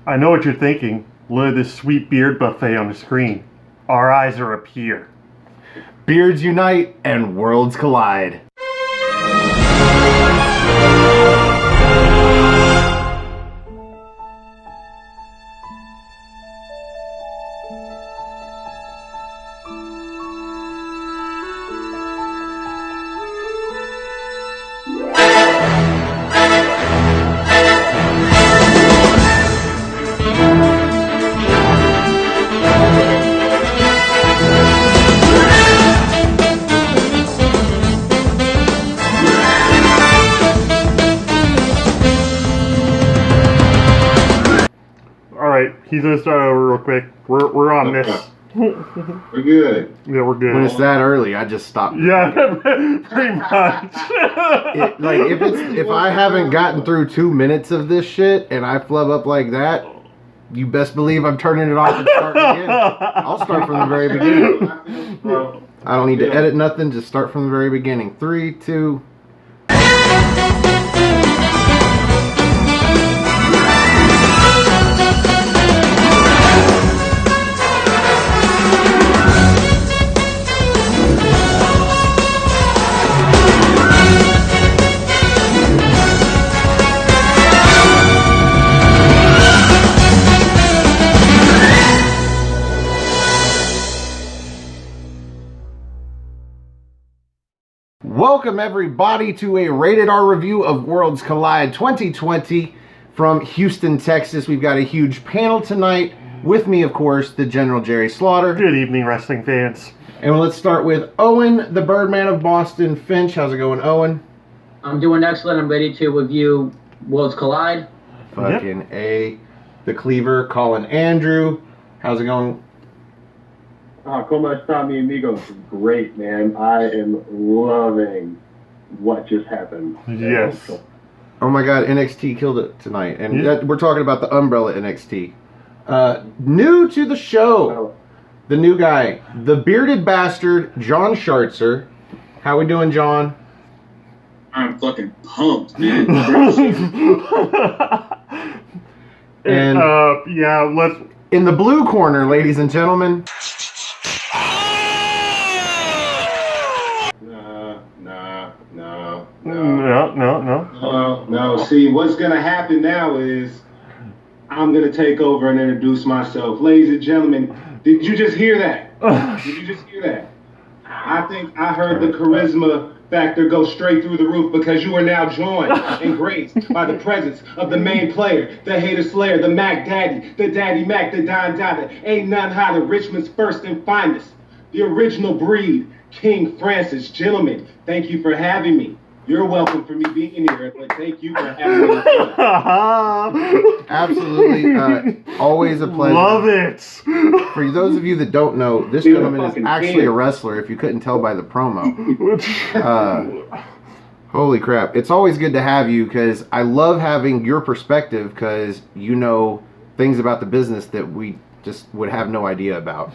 I know what you're thinking. Look at this sweet beard buffet on the screen. Our eyes are up here. Beards unite and worlds collide. He's gonna start over real quick. We're on this. We're good. Yeah, we're good. When it's that early, I just stop. Yeah, pretty much. If I haven't gotten through 2 minutes of this shit and I flub up like that, you best believe I'm turning it off and starting again. I'll start from the very beginning. I don't need to edit nothing. Just start from the very beginning. 3, 2. Welcome everybody to a Rated R review of Worlds Collide 2020 from Houston, Texas. We've got a huge panel tonight. With me, of course, the General Jerry Slaughter. Good evening, wrestling fans. And let's start with Owen, the Birdman of Boston, Finch. How's it going, Owen? I'm doing excellent. I'm ready to review Worlds Collide. Fucking A. The Cleaver, Colin Andrew. How's it going? Como está, mi amigo? Great, man. I am loving what just happened. Yes. Oh my god, NXT killed it tonight. And we're talking about the Umbrella NXT. New to the show, the new guy, the bearded bastard, Jon Shartzer. How we doing, John? I'm fucking pumped, man. And yeah, let's... In the blue corner, ladies and gentlemen... No. See, what's going to happen now is I'm going to take over and introduce myself. Ladies and gentlemen, did you just hear that? Did you just hear that? I think I heard the charisma factor go straight through the roof because you are now joined and graced by the presence of the main player, the hater slayer, the Mac Daddy, the Daddy Mac, the Don Dada. Ain't none hotter, Richmond's first and finest, the original breed, King Francis. Gentlemen, thank you for having me. You're welcome for me being here, but thank you for having me. Absolutely. Always a pleasure. Love it. For those of you that don't know, this gentleman is actually a wrestler, if you couldn't tell by the promo. Holy crap. It's always good to have you because I love having your perspective because you know things about the business that we just would have no idea about.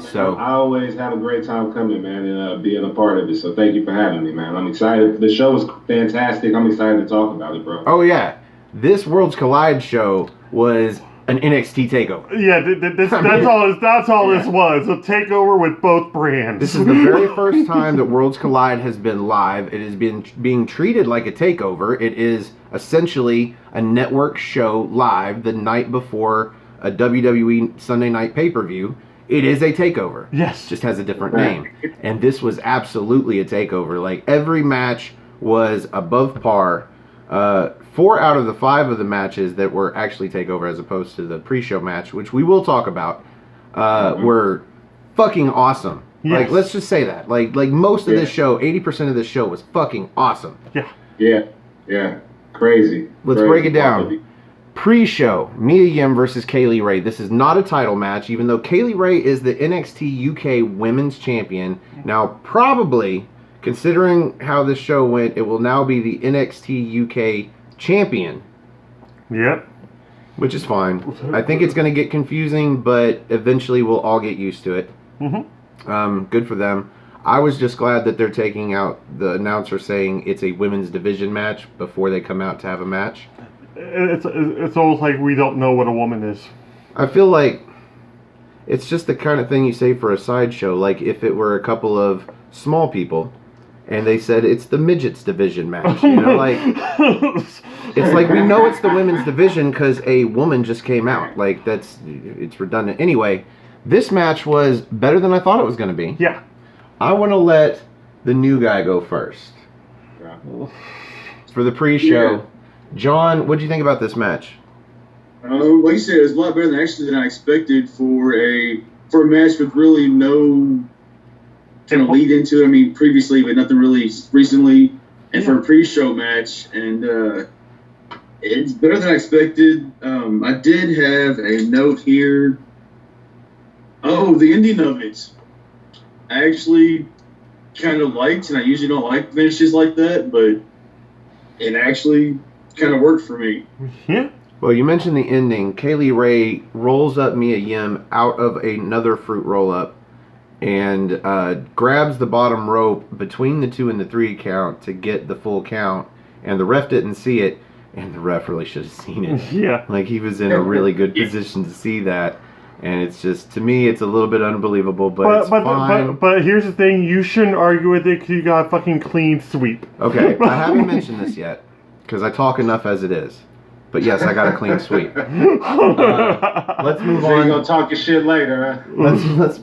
So I always have a great time coming, man, and being a part of it. So thank you for having me, man. I'm excited. The show is fantastic. I'm excited to talk about it, bro. Oh yeah, this Worlds Collide show was an NXT takeover. Yeah, that's all this was. A takeover with both brands. This is the very first time that Worlds Collide has been live. It has been being treated like a takeover. It is essentially a network show live the night before a WWE Sunday night pay-per-view. It is a takeover. Yes. Just has a different name. And this was absolutely a takeover. Like, every match was above par. 4 out of the 5 of the matches that were actually takeover as opposed to the pre-show match, which we will talk about, were fucking awesome. Yes. Like, let's just say that. Like most of this show, 80% of this show was fucking awesome. Yeah. Crazy. Let's break it down. Pre-show, Mia Yim versus Kaylee Ray. This is not a title match, even though Kaylee Ray is the NXT UK Women's Champion. Now, probably, considering how this show went, it will now be the NXT UK Champion. Yep. Which is fine. I think it's going to get confusing, but eventually we'll all get used to it. Good for them. I was just glad that they're taking out the announcer saying it's a women's division match before they come out to have a match. It's almost like we don't know what a woman is. I feel like it's just the kind of thing you say for a sideshow. Like if it were a couple of small people and they said it's the midgets division match, you know, like it's like we know it's the women's division because a woman just came out. Like it's redundant. Anyway, this match was better than I thought it was going to be. Yeah. I want to let the new guy go first. Yeah. For the pre-show, John, what do you think about this match? Like you said, it was a lot better than I expected for a match with really no kind of lead into it. I mean, previously, but nothing really recently. And for a pre-show match, and it's better than I expected. I did have a note here. Oh, the ending of it. I actually kind of liked, and I usually don't like finishes like that, but it actually kind of worked for me. Yeah. Well, you mentioned the ending. Kaylee Ray rolls up Mia Yim out of another fruit roll-up and grabs the bottom rope between the 2 and the 3 count to get the full count, and the ref didn't see it, and the ref really should have seen it. Yeah. Like, he was in a really good position to see that, and it's just, to me, it's a little bit unbelievable, but it's fine. But here's the thing, you shouldn't argue with it because you got a fucking clean sweep. Okay, I haven't mentioned this yet, because I talk enough as it is. But yes, I got a clean sweep. Let's move So you're on. gonna talk your shit later, huh?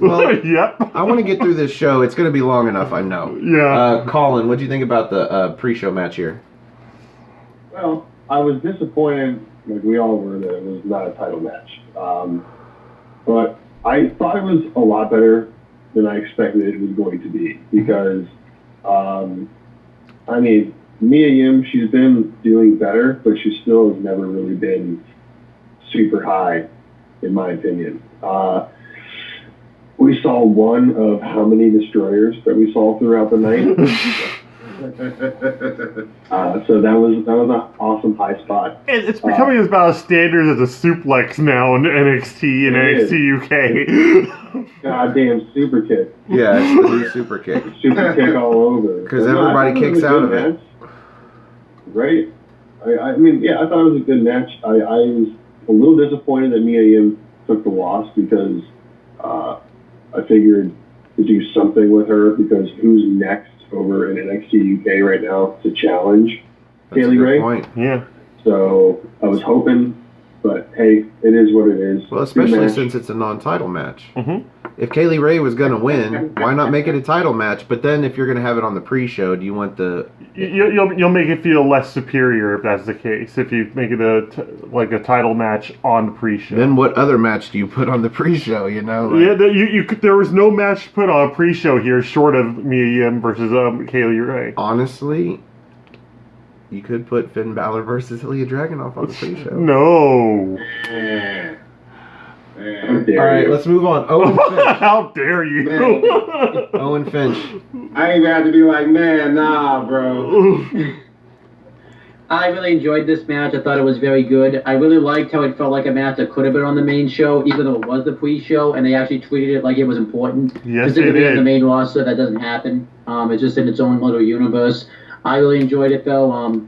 Well, Yep. I want to get through this show. It's going to be long enough, I know. Yeah. Colin, what do you think about the pre-show match here? Well, I was disappointed, like we all were, that it was not a title match. But I thought it was a lot better than I expected it was going to be because, I mean, Mia Yim, she's been doing better, but she still has never really been super high, in my opinion. We saw one of how many destroyers that we saw throughout the night. So that was an awesome high spot. It's becoming about as standard as a suplex now in NXT and It NXT UK. Goddamn super kick. Yeah, it's the new super kick. Super kick all over. Because But no, I everybody thought it was kicks a out good of it. match. Right? I mean, yeah, I thought it was a good match. I was a little disappointed that Mia Yim took the loss because I figured to do something with her because who's next over in NXT UK right now to challenge That's a Kaylee good Ray? point. Yeah. So I was hoping, but hey, it is what it is. Well, Good especially match. since it's a non-title match. Mm-hmm. If Kaylee Ray was going to win, why not make it a title match? But then if you're going to have it on the pre-show, do you want the... You'll make it feel less superior if that's the case. If you make it a title match on the pre-show. Then what other match do you put on the pre-show, you know? Like, Yeah, there was no match put on a pre-show here short of Mia Yim versus Kaylee Ray. honestly, you could put Finn Balor versus Ilya Dragunov on the pre-show. No. Man. How Man. dare All right, you. let's move on. Owen Finch. How dare you? Owen Finch. I ain't got to be like, man, nah, bro. I really enjoyed this match. I thought it was very good. I really liked how it felt like a match that could have been on the main show, even though it was the pre-show, and they actually treated it like it was important. Yes, Specifically they did. in the main roster, that doesn't happen. It's just in its own little universe. I really enjoyed it, though.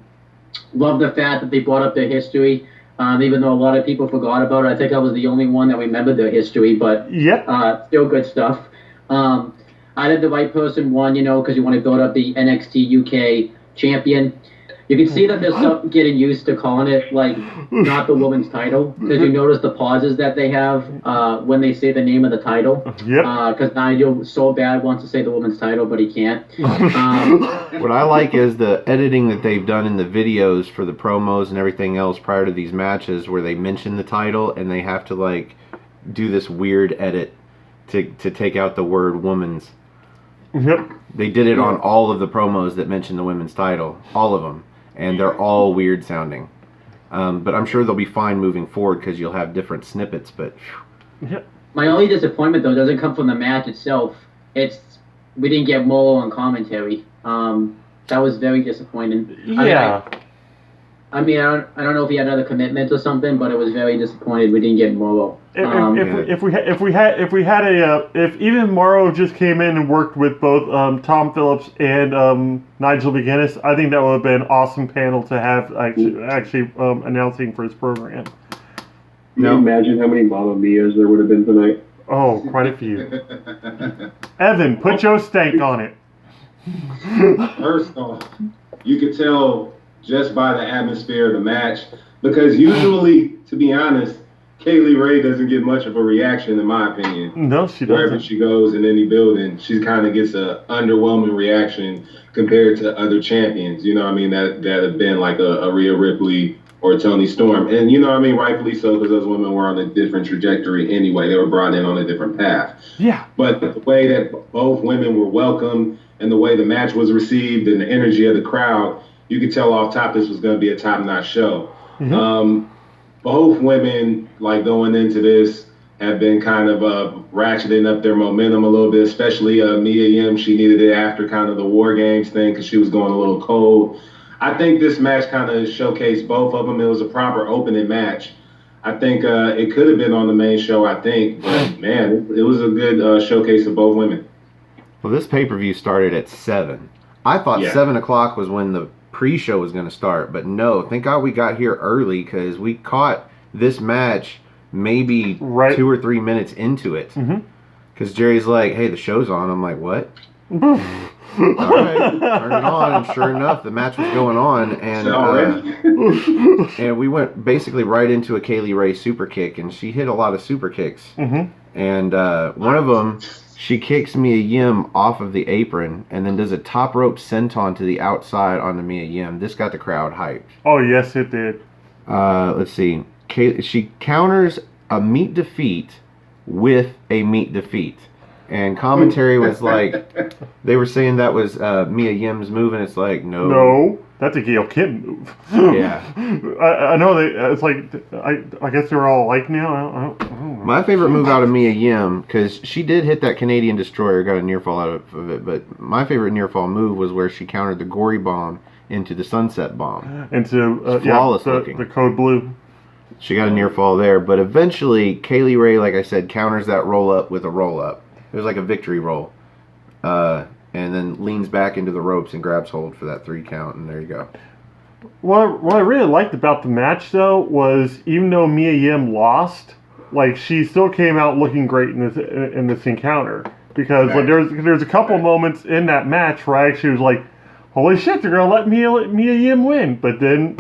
Love the fact that they brought up their history, even though a lot of people forgot about it. I think I was the only one that remembered their history, but Yep. still good stuff. I did the right person won, because you want to build up the NXT UK champion. You can see that there's some getting used to calling it, like, not the woman's title, because you notice the pauses that they have when they say the name of the title. Yep. Because Nigel so bad wants to say the woman's title, but he can't. What I like is the editing that they've done in the videos for the promos and everything else prior to these matches where they mention the title and they have to, like, do this weird edit to take out the word woman's. Yep. They did it on all of the promos that mention the women's title. All of them. And they're all weird sounding. But I'm sure they'll be fine moving forward because you'll have different snippets, but... Yep. My only disappointment, though, doesn't come from the match itself. We didn't get Molo on commentary. That was very disappointing. Yeah. I mean, I don't know if he had other commitments or something, but I was very disappointed we didn't get Morrow. If even Morrow just came in and worked with both Tom Phillips and Nigel McGuinness, I think that would have been an awesome panel to have actually announcing for his program. Can you imagine how many Mamma Mias there would have been tonight? Oh, quite a few. Evan, put your stank on it. First off, you could tell just by the atmosphere of the match, because usually, to be honest, Kaylee Ray doesn't get much of a reaction, in my opinion. No, she doesn't. Wherever she goes in any building, she kind of gets a underwhelming reaction compared to other champions. You know what I mean? That have been like a Rhea Ripley or a Toni Storm. And you know what I mean? Rightfully so, because those women were on a different trajectory anyway. They were brought in on a different path. Yeah. But the way that both women were welcomed and the way the match was received and the energy of the crowd, you could tell off top this was going to be a top-notch show. Mm-hmm. Both women, like going into this, have been kind of ratcheting up their momentum a little bit, especially Mia Yim. She needed it after kind of the War Games thing because she was going a little cold. I think this match kind of showcased both of them. It was a proper opening match. I think it could have been on the main show, I think. But, man, it was a good showcase of both women. Well, this pay-per-view started at 7. I thought 7 o'clock was when the pre-show was going to start, but no, thank God we got here early because we caught this match maybe 2 or 3 minutes into it. Because Jerry's like, hey, the show's on. I'm like, what? All right, turn it on, and sure enough, the match was going on, and and we went basically right into a Kaylee Ray super kick, and she hit a lot of super kicks. And one of them, she kicks Mia Yim off of the apron and then does a top rope senton to the outside on the Mia Yim. This got the crowd hyped. Oh, yes, it did. Let's see. She counters a meat defeat with a meat defeat. And commentary was like, they were saying that was Mia Yim's move, and it's like, no. No, that's a Gail Kim move. Yeah. I know it's like, I guess they're all like now. I don't know. My favorite move out of Mia Yim, because she did hit that Canadian Destroyer, got a near fall out of it, but my favorite near fall move was where she countered the Gory Bomb into the Sunset Bomb. Into flawless looking. The Code Blue. She got a near fall there, but eventually Kaylee Ray, like I said, counters that roll up with a roll up. It was like a victory roll. And then leans back into the ropes and grabs hold for that 3 count, and there you go. What I really liked about the match, though, was even though Mia Yim lost, like, she still came out looking great in this encounter. Because like, there's a couple moments in that match where I actually was like, holy shit, they're going to let Mia Yim win. But then,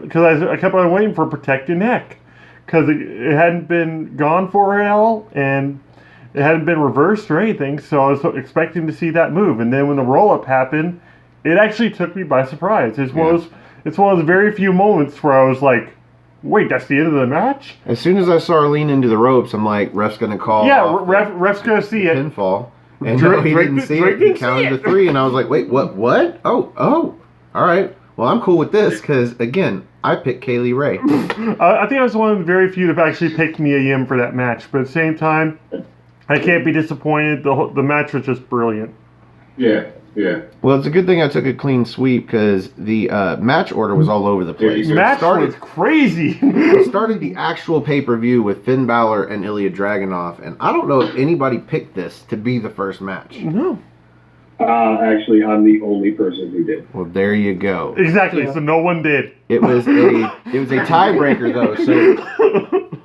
because I kept on waiting for Protect Your Neck. Because it hadn't been gone for her at all, and it hadn't been reversed or anything, so I was expecting to see that move. And then when the roll-up happened, it actually took me by surprise. It's one of those very few moments where I was like, wait, that's the end of the match? As soon as I saw her lean into the ropes, I'm like, ref's going to call off ref's going to see it. Pinfall. And no, he didn't see it. He counted to 3, and I was like, wait, what? Oh, all right. Well, I'm cool with this, because, again, I picked Kaylee Ray. I think I was one of the very few that actually picked Mia Yim for that match, but at the same time, I can't be disappointed. The match was just brilliant. Yeah. Well, it's a good thing I took a clean sweep because the match order was all over the place. The match was crazy. It started the actual pay-per-view with Finn Balor and Ilya Dragunov, and I don't know if anybody picked this to be the first match. No. Actually, I'm the only person who did. Well, there you go. Exactly. So no one did. It was a tiebreaker though. So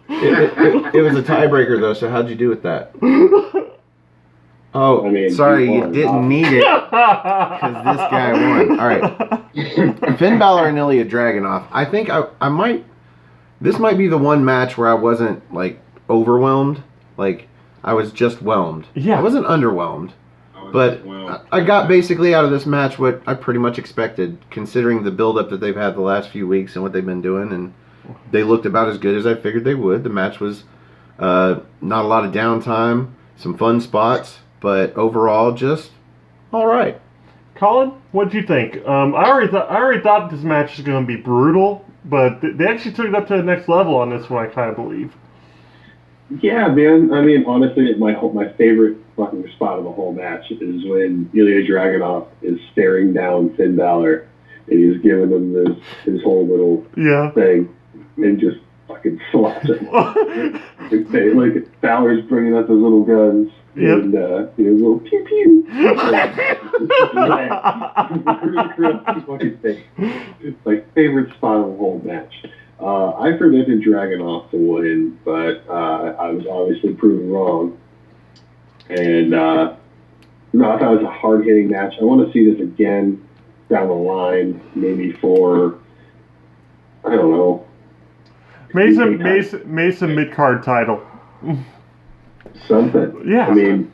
it was a tiebreaker though. So how'd you do with that? Oh, sorry, you didn't need it because this guy won. All right, Finn Balor and Ilya Dragunov. I think I might. This might be the one match where I wasn't like overwhelmed. Like I was just whelmed. Yeah, I wasn't underwhelmed. But I got basically out of this match what I pretty much expected, considering the build-up that they've had the last few weeks and what they've been doing, and they looked about as good as I figured they would. The match was not a lot of downtime, some fun spots, but overall just all right. Colin, what'd you think? I already thought this match was going to be brutal, but they actually took it up to the next level on this one, I kind of believe. Yeah, man. I mean, honestly, my favorite fucking spot of the whole match is when Ilya Dragunov is staring down Finn Balor, and he's giving him his whole little thing, and just fucking slaps him. Like Balor's bringing up his little guns, and his little pew pew. Like favorite spot of the whole match. I predicted Dragunov to win, but I was obviously proven wrong. And I thought it was a hard-hitting match. I want to see this again down the line, maybe for, I don't know. Mason mid-card title. Something. Yeah. I mean,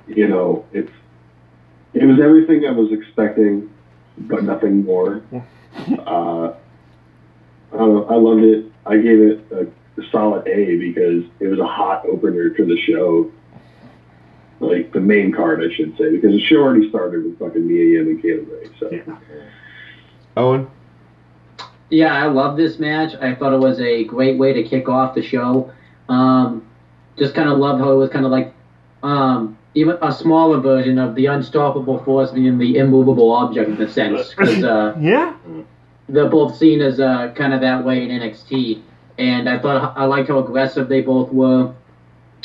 it was everything I was expecting, but nothing more. I don't know. I loved it. I gave it a solid A because it was a hot opener to the show. Like the main card, I should say, because the show already started with fucking Mia Yim and Kayla Ray. So, Owen? Yeah, I love this match. I thought it was a great way to kick off the show. Just kind of loved how it was kind of like even a smaller version of the unstoppable force being the immovable object in a sense. Because they're both seen as kind of that way in NXT. And I liked how aggressive they both were.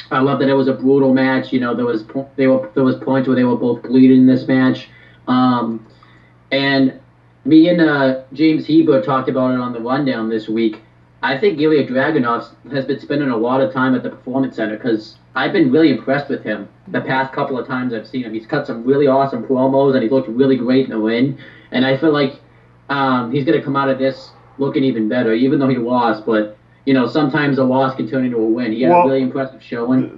I love that it was a brutal match. There was points where they were both bleeding in this match. And me and James Hebert talked about it on the rundown this week. I think Ilya Dragunov has been spending a lot of time at the Performance Center because I've been really impressed with him the past couple of times I've seen him. He's cut some really awesome promos and he looked really great in the ring. And I feel like he's going to come out of this looking even better, even though he lost. But sometimes a loss can turn into a win. He had a really impressive showing.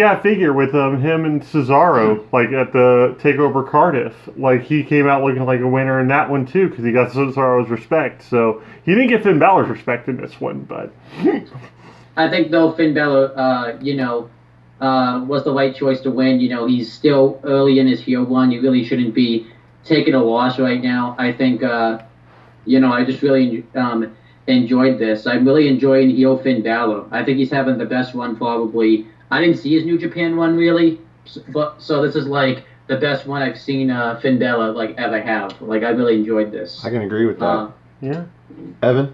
I figure with him and Cesaro, like at the TakeOver Cardiff, like he came out looking like a winner in that one too because he got Cesaro's respect. So he didn't get Finn Balor's respect in this one, but I think though Finn Balor, was the right choice to win. He's still early in his heel run. You really shouldn't be taking a loss right now. I think, I just really enjoyed this. I'm really enjoying heel Finn Balor. I think he's having the best run probably. I didn't see his New Japan run really, so this is like the best one I've seen Finn Balor like ever have. Like I really enjoyed this. I can agree with that. Evan?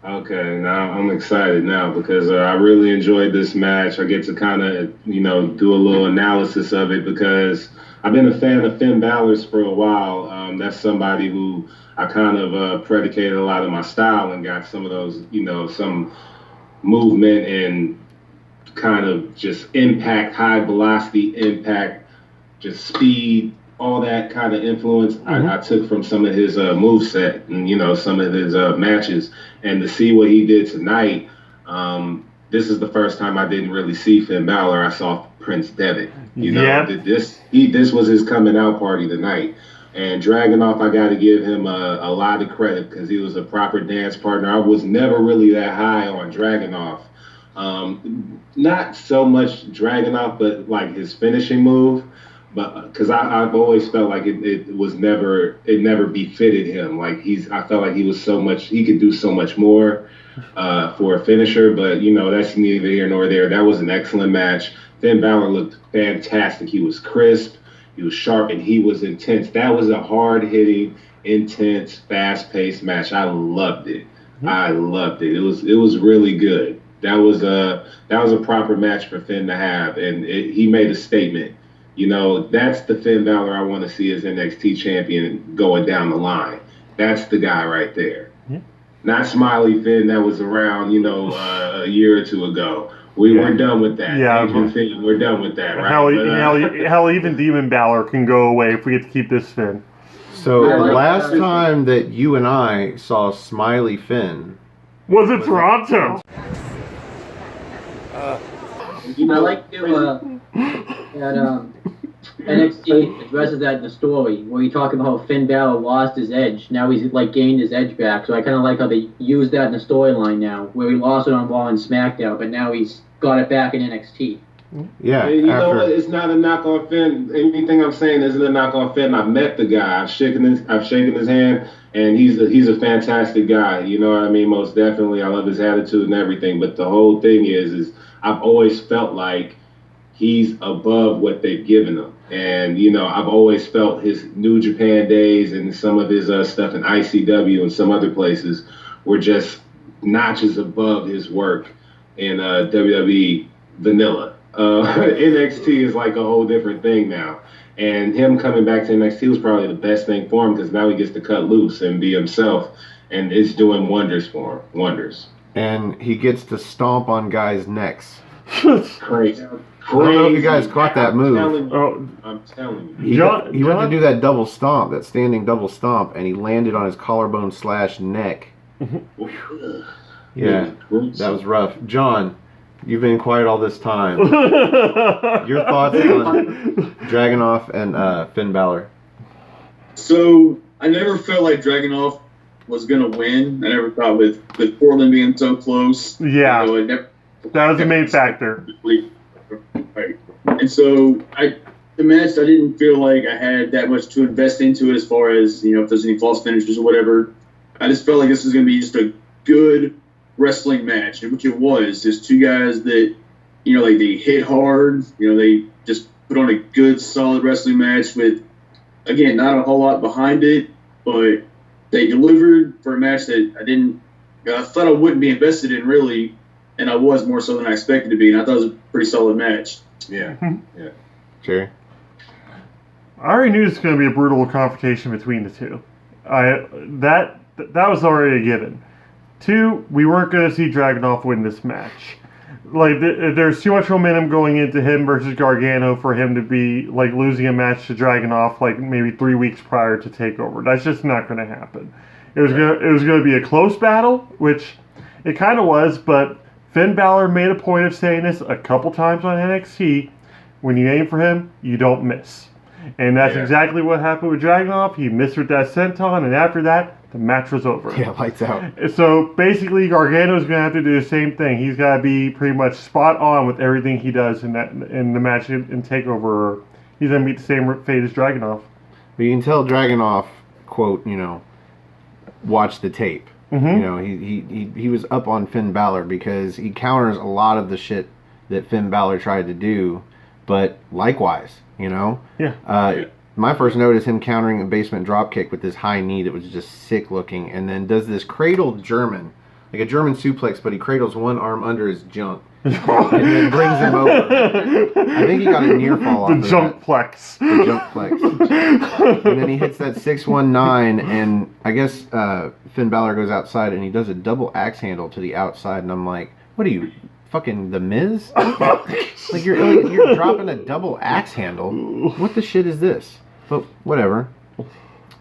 Okay, now I'm excited now because I really enjoyed this match. I get to kind of, do a little analysis of it because I've been a fan of Finn Balor's for a while. That's somebody who I kind of predicated a lot of my style and got some of those, some movement and kind of just impact, high velocity impact, just speed, all that kind of influence I took from some of his moveset and, some of his matches. And to see what he did tonight, this is the first time I didn't really see Finn Balor. I saw Prince Devitt. This was his coming out party tonight. And Dragunov, I got to give him a lot of credit because he was a proper dance partner. I was never really that high on Dragunov. Not so much Dragunov, but like his finishing move. But because I've always felt like it never befitted him. Like I felt like he could do so much more for a finisher. But that's neither here nor there. That was an excellent match. Finn Balor looked fantastic. He was crisp. He was sharp and he was intense. That was a hard-hitting, intense, fast-paced match. I loved it. I loved it. It was really good. That was a proper match for Finn to have, and he made a statement. That's the Finn Balor I want to see as NXT champion going down the line. That's the guy right there. Not Smiley Finn that was around, a year or two ago. We're done with that. Yeah, Finn, we're done with that, right? Hell, even Demon Balor can go away if we get to keep this Finn. So the last time that you and I saw Smiley Finn was in Toronto. I like to that NXT addresses that in the story where you talk about how Finn Balor lost his edge. Now he's like gained his edge back. So I kind of like how they use that in the storyline now, where he lost it on Raw and SmackDown, but now he's got it back in NXT. Yeah, know what? It's not a knock on Finn. Anything I'm saying isn't a knock on Finn. I've met the guy. I've shaken his hand, and he's a fantastic guy. You know what I mean? Most definitely. I love his attitude and everything. But the whole thing is I've always felt like he's above what they've given him. And, I've always felt his New Japan days and some of his stuff in ICW and some other places were just notches above his work in WWE vanilla. NXT is like a whole different thing now. And him coming back to NXT was probably the best thing for him because now he gets to cut loose and be himself. And it's doing wonders for him. Wonders. And he gets to stomp on guys' necks. Crazy. I don't know if you guys caught that move. I'm telling you. He went to do that double stomp, that standing double stomp, and he landed on his collarbone / neck. Yeah, that was rough. John, you've been quiet all this time. Your thoughts on Dragunov and Finn Balor? So I never felt like Dragunov was gonna win. I never thought with Portland being so close. Yeah, that was the main factor. Right. And so the match, I didn't feel like I had that much to invest into it as far as, if there's any false finishes or whatever. I just felt like this was going to be just a good wrestling match, which it was. Just two guys that, they hit hard. They just put on a good, solid wrestling match with, again, not a whole lot behind it, but they delivered for a match that I thought I wouldn't be invested in, really. And I was more so than I expected to be, and I thought it was a pretty solid match. Yeah. Jerry? I already knew it was going to be a brutal confrontation between the two. That was already a given. 2, we weren't going to see Dragunov win this match. Like, there's too much momentum going into him versus Gargano for him to be, like, losing a match to Dragunov, like, maybe 3 weeks prior to TakeOver. That's just not going to happen. It was going to be a close battle, which it kind of was, but Finn Balor made a point of saying this a couple times on NXT. When you aim for him, you don't miss. And that's exactly what happened with Dragunov. He missed with that senton, and after that, the match was over. Yeah, lights out. So basically, Gargano's going to have to do the same thing. He's got to be pretty much spot on with everything he does in the match in TakeOver. He's going to meet the same fate as Dragunov. But you can tell Dragunov, quote, watch the tape. Mm-hmm. He was up on Finn Balor because he counters a lot of the shit that Finn Balor tried to do, but likewise, Yeah. My first note is him countering a basement dropkick with this high knee that was just sick looking, and then does this cradle German, like a German suplex, but he cradles one arm under his junk. And then brings him over. I think he got a near fall off The of junk plex. The junk plex. And then he hits that 619, and I guess Finn Balor goes outside, and he does a double axe handle to the outside, and I'm like, what are you, fucking The Miz? Like, you're dropping a double axe handle? What the shit is this? But whatever.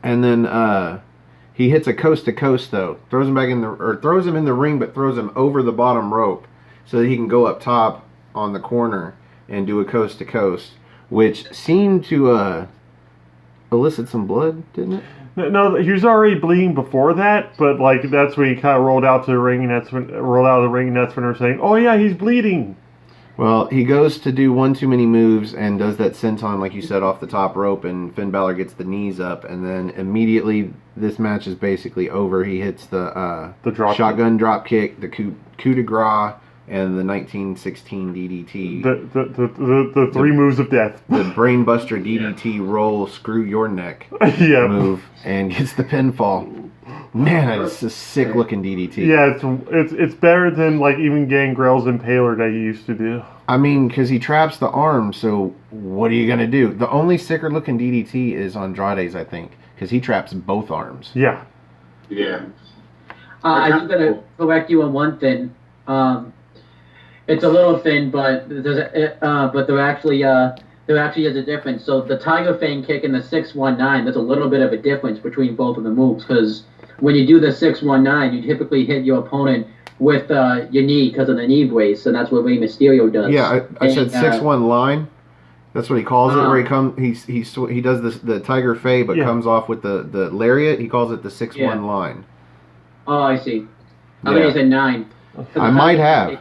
And then he hits a coast to coast though. Throws him in the ring, but throws him over the bottom rope so that he can go up top on the corner and do a coast to coast, which seemed to elicit some blood, didn't it? No, he was already bleeding before that, but like that's when he kind of rolled out to the ring, and that's when they're saying, "Oh yeah, he's bleeding." Well, he goes to do one too many moves and does that senton, like you said, off the top rope, and Finn Balor gets the knees up, and then immediately this match is basically over. He hits the shotgun drop kick, the coup de grace, and the 1916 DDT. The three moves of death. The brainbuster DDT roll, screw your neck move, and gets the pinfall. Man, it's a sick looking DDT. Yeah, it's better than like even Gangrel's Impaler that he used to do. I mean, because he traps the arm, so what are you going to do? The only sicker looking DDT is Andrade's, I think, because he traps both arms. Yeah. Yeah. I'm going to correct you on one thing. It's a little thing, but there actually is a difference. So the Tiger Fang kick and the 619, there's a little bit of a difference between both of the moves, because when you do the 619, you typically hit your opponent with your knee because of the knee brace, and that's what Rey Mysterio does. Yeah, I said 6-1 line. That's what he calls it. Where he does the Tiger Fey, but comes off with the lariat. He calls it the 6-1 line. Oh, I see. I think he said 9. I might have.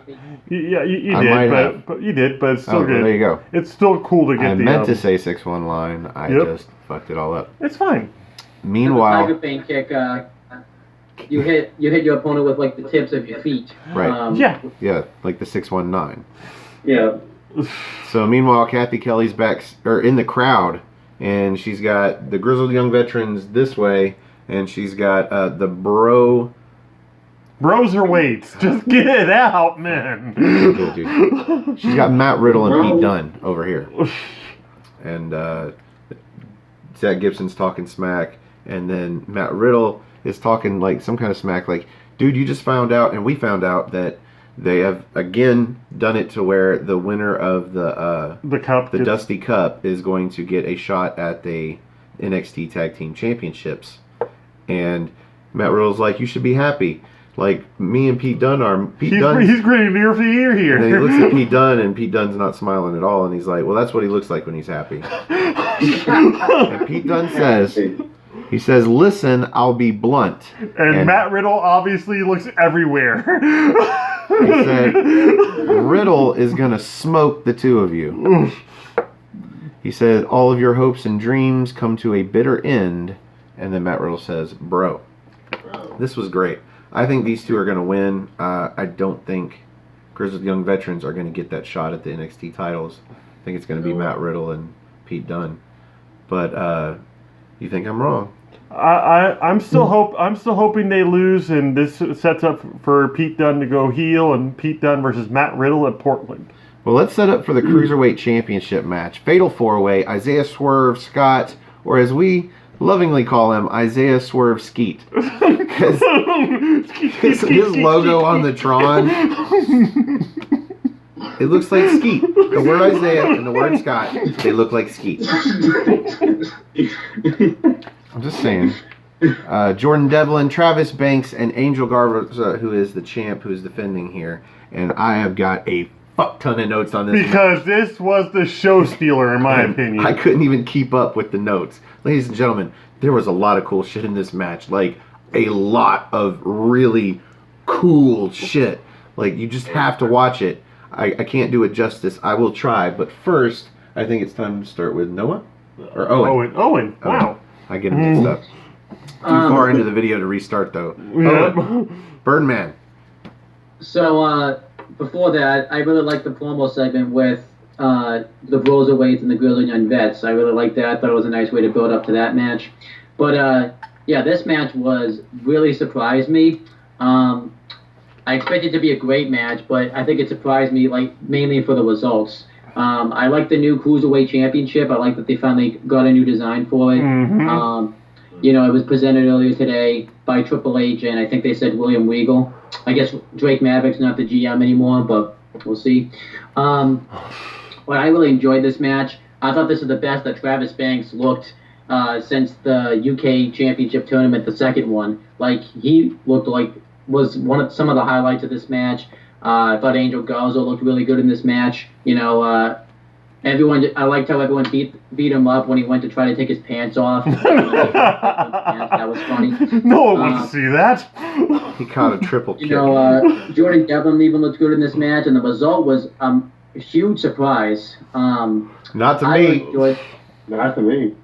Yeah, you did, but you did, but it's still good. There you go. It's still cool to get. I meant to say 6-1 line. I just fucked it all up. It's fine. Meanwhile, the Tiger Fang kick, you hit your opponent with like the tips of your feet. Right. Yeah, like the 619. Yeah. So meanwhile, Kathy Kelly's back or in the crowd, and she's got the Grizzled Young Veterans this way, and she's got the Bros are weights. Just get it out, man. Dude. She's got Matt Riddle and Pete Dunne over here, and Zach Gibson's talking smack, and then Matt Riddle is talking like some kind of smack, like, dude, you just found out, and we found out that they have again done it to where the winner of the Dusty Cup is going to get a shot at the NXT Tag Team Championships. And Matt Riddle's like, you should be happy. Like, me and Pete Dunne are... He's grinning ear to ear here. And then he looks at Pete Dunne, and Pete Dunne's not smiling at all. And he's like, well, that's what he looks like when he's happy. And Pete Dunne says... He says, listen, I'll be blunt. And Matt Riddle obviously looks everywhere. He said, Riddle is going to smoke the two of you. He said, all of your hopes and dreams come to a bitter end. And then Matt Riddle says, bro. This was great. I think these two are going to win. I don't think Grizzled Young Veterans are going to get that shot at the NXT titles. I think it's going to be Matt Riddle and Pete Dunne. But you think I'm wrong? I'm still hoping they lose, and this sets up for Pete Dunne to go heel, and Pete Dunne versus Matt Riddle at Portland. Well, let's set up for the Cruiserweight Championship match. Fatal 4-Way, Isaiah Swerve Scott, or as we lovingly call him, Isaiah Swerve Skeet. Because his logo on the Tron, it looks like Skeet. The word Isaiah and the word Scott, they look like Skeet. I'm just saying. Jordan Devlin, Travis Banks, and Angel Garza, who is the champ, who's defending here. And I have got a fuck ton of notes on this. Because this was the show stealer, in my opinion. I couldn't even keep up with the notes. Ladies and gentlemen, there was a lot of cool shit in this match. Like, a lot of really cool shit. Like, you just have to watch it. I can't do it justice. I will try. But first, I think it's time to start with Noah? Or Owen? Owen. Wow. I get them mixed up. Too far into the video to restart, though. Yeah. Birdman. So, before that, I really liked the promo segment with the Broserweights and the Grizzled Young Vets. I really liked that. I thought it was a nice way to build up to that match. But, yeah, this match really surprised me. I expected it to be a great match, but I think it surprised me, like, mainly for the results. I like the new Cruiserweight Championship. I like that they finally got a new design for it. Mm-hmm. You know, it was presented earlier today by Triple H, and I think they said William Regal. I guess Drake Maverick's not the GM anymore, but we'll see. But I really enjoyed this match. I thought this was the best that Travis Banks looked since the UK Championship tournament, the second one. Like, he looked like was some of the highlights of this match. I thought Angel Garza looked really good in this match. You know, I liked how everyone beat him up when he went to try to take his pants off. That was funny. No one wants to see that. He caught a triple kick. You know, Jordan Devlin even looked good in this match, and the result was a huge surprise. Not to me. Not to me.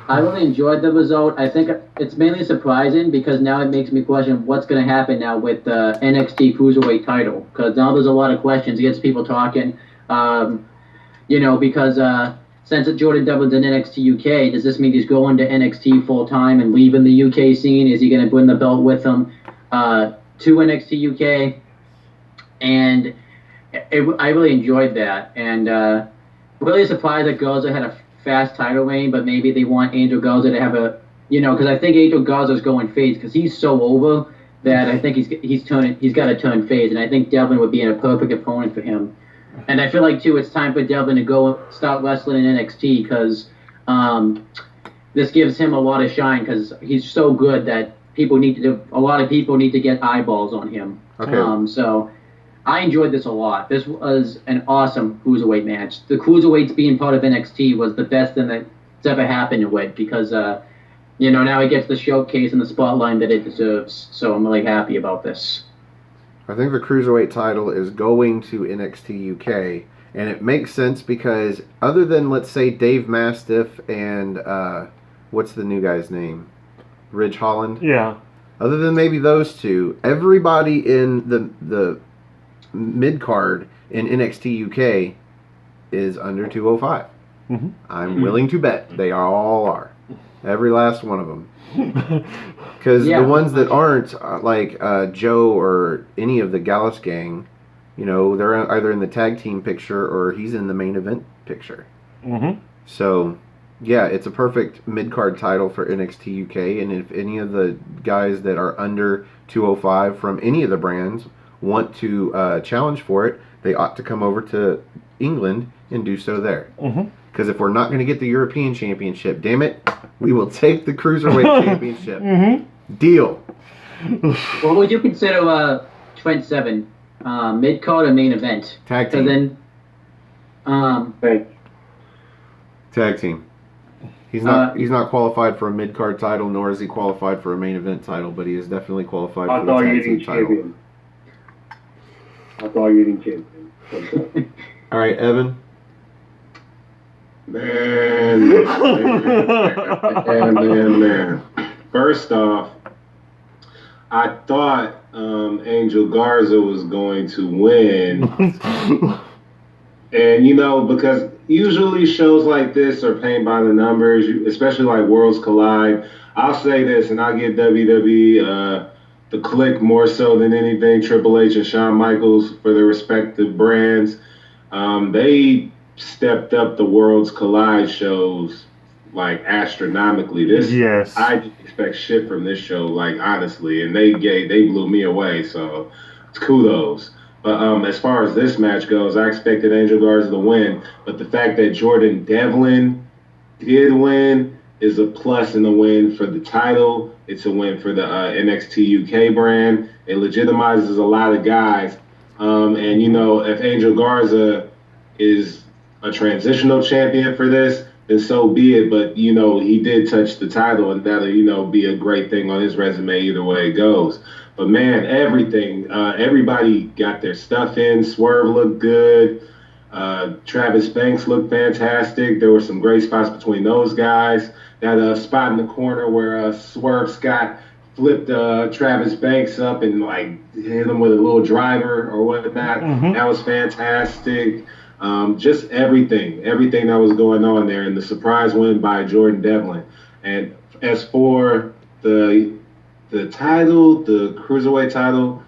I really enjoyed the result. I think it's mainly surprising because now it makes me question what's going to happen now with the NXT Cruiserweight title. Because now there's a lot of questions. It gets people talking. You know, because since Jordan Devlin's in NXT UK, does this mean he's going to NXT full-time and leaving the UK scene? Is he going to bring the belt with him to NXT UK? And I really enjoyed that. And really surprised that Garza had a fast title reign, but maybe they want Angel Garza to have a, you know, because I think Angel Garza's going face because he's so over that I think he's got to turn face, and I think Devlin would be a perfect opponent for him. And I feel like too, it's time for Devlin to go start wrestling in NXT because this gives him a lot of shine because he's so good that a lot of people need to get eyeballs on him. Okay. So I enjoyed this a lot. This was an awesome Cruiserweight match. The Cruiserweights being part of NXT was the best thing that's ever happened to it because, you know, now it gets the showcase and the spotlight that it deserves. So I'm really happy about this. I think the Cruiserweight title is going to NXT UK, and it makes sense because other than, let's say, Dave Mastiff and, what's the new guy's name? Ridge Holland? Yeah. Other than maybe those two, everybody in the mid-card in NXT UK is under 205. Mhm. I'm willing to bet they all are. Every last one of them. Because Yeah. the ones that aren't, like Joe or any of the Gallus gang, you know, they're either in the tag team picture or he's in the main event picture. Mhm. So, yeah, it's a perfect mid-card title for NXT UK. And if any of the guys that are under 205 from any of the brands want to challenge for it, they ought to come over to England and do so there. Mhm. Because if we're not going to get the European Championship, damn it, we will take the Cruiserweight Championship. Mhm. Deal. What would you consider Trent Seven? Mid-card or main event? Tag So team. then, Thanks. Tag team. He's not qualified for a mid-card title, nor is he qualified for a main event title, but he is definitely qualified Hot for the dog tag eating team title. champion. Hot dog eating champion. All right, Evan. Man. First off, I thought Angel Garza was going to win. And, you know, because usually shows like this are paint by the numbers, especially like Worlds Collide. I'll say this, and I'll give WWE the click more so than anything, Triple H and Shawn Michaels for their respective brands. They stepped up the Worlds Collide shows like astronomically. Yes. I didn't expect shit from this show, like honestly, and they blew me away. So it's kudos. But as far as this match goes, I expected Angel Garza to win. But the fact that Jordan Devlin did win is a plus in the win for the title. It's a win for the NXT UK brand. It legitimizes a lot of guys. And, you know, if Angel Garza is a transitional champion for this, then so be it. But, you know, he did touch the title, and that'll, you know, be a great thing on his resume either way it goes. But, man, everything, everybody got their stuff in. Swerve looked good. Travis Banks looked fantastic. There were some great spots between those guys. That spot in the corner where Swerve Scott flipped Travis Banks up and, like, hit him with a little driver or whatnot. Mhm. That was fantastic. Just everything that was going on there, and the surprise win by Jordan Devlin. And as for the title, the Cruiserweight title,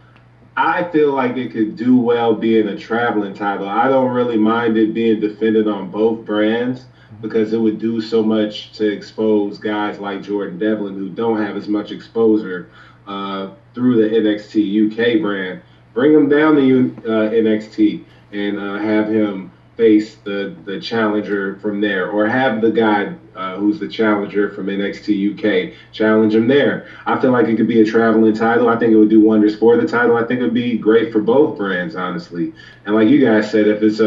I feel like it could do well being a traveling title. I don't really mind it being defended on both brands because it would do so much to expose guys like Jordan Devlin who don't have as much exposure through the NXT UK brand. Bring him down to NXT and have him face the challenger from there, or have the guy who's the challenger from NXT UK challenge him there. I feel like it could be a traveling title. I think it would do wonders for the title. I think it would be great for both brands, honestly. And like you guys said, if it's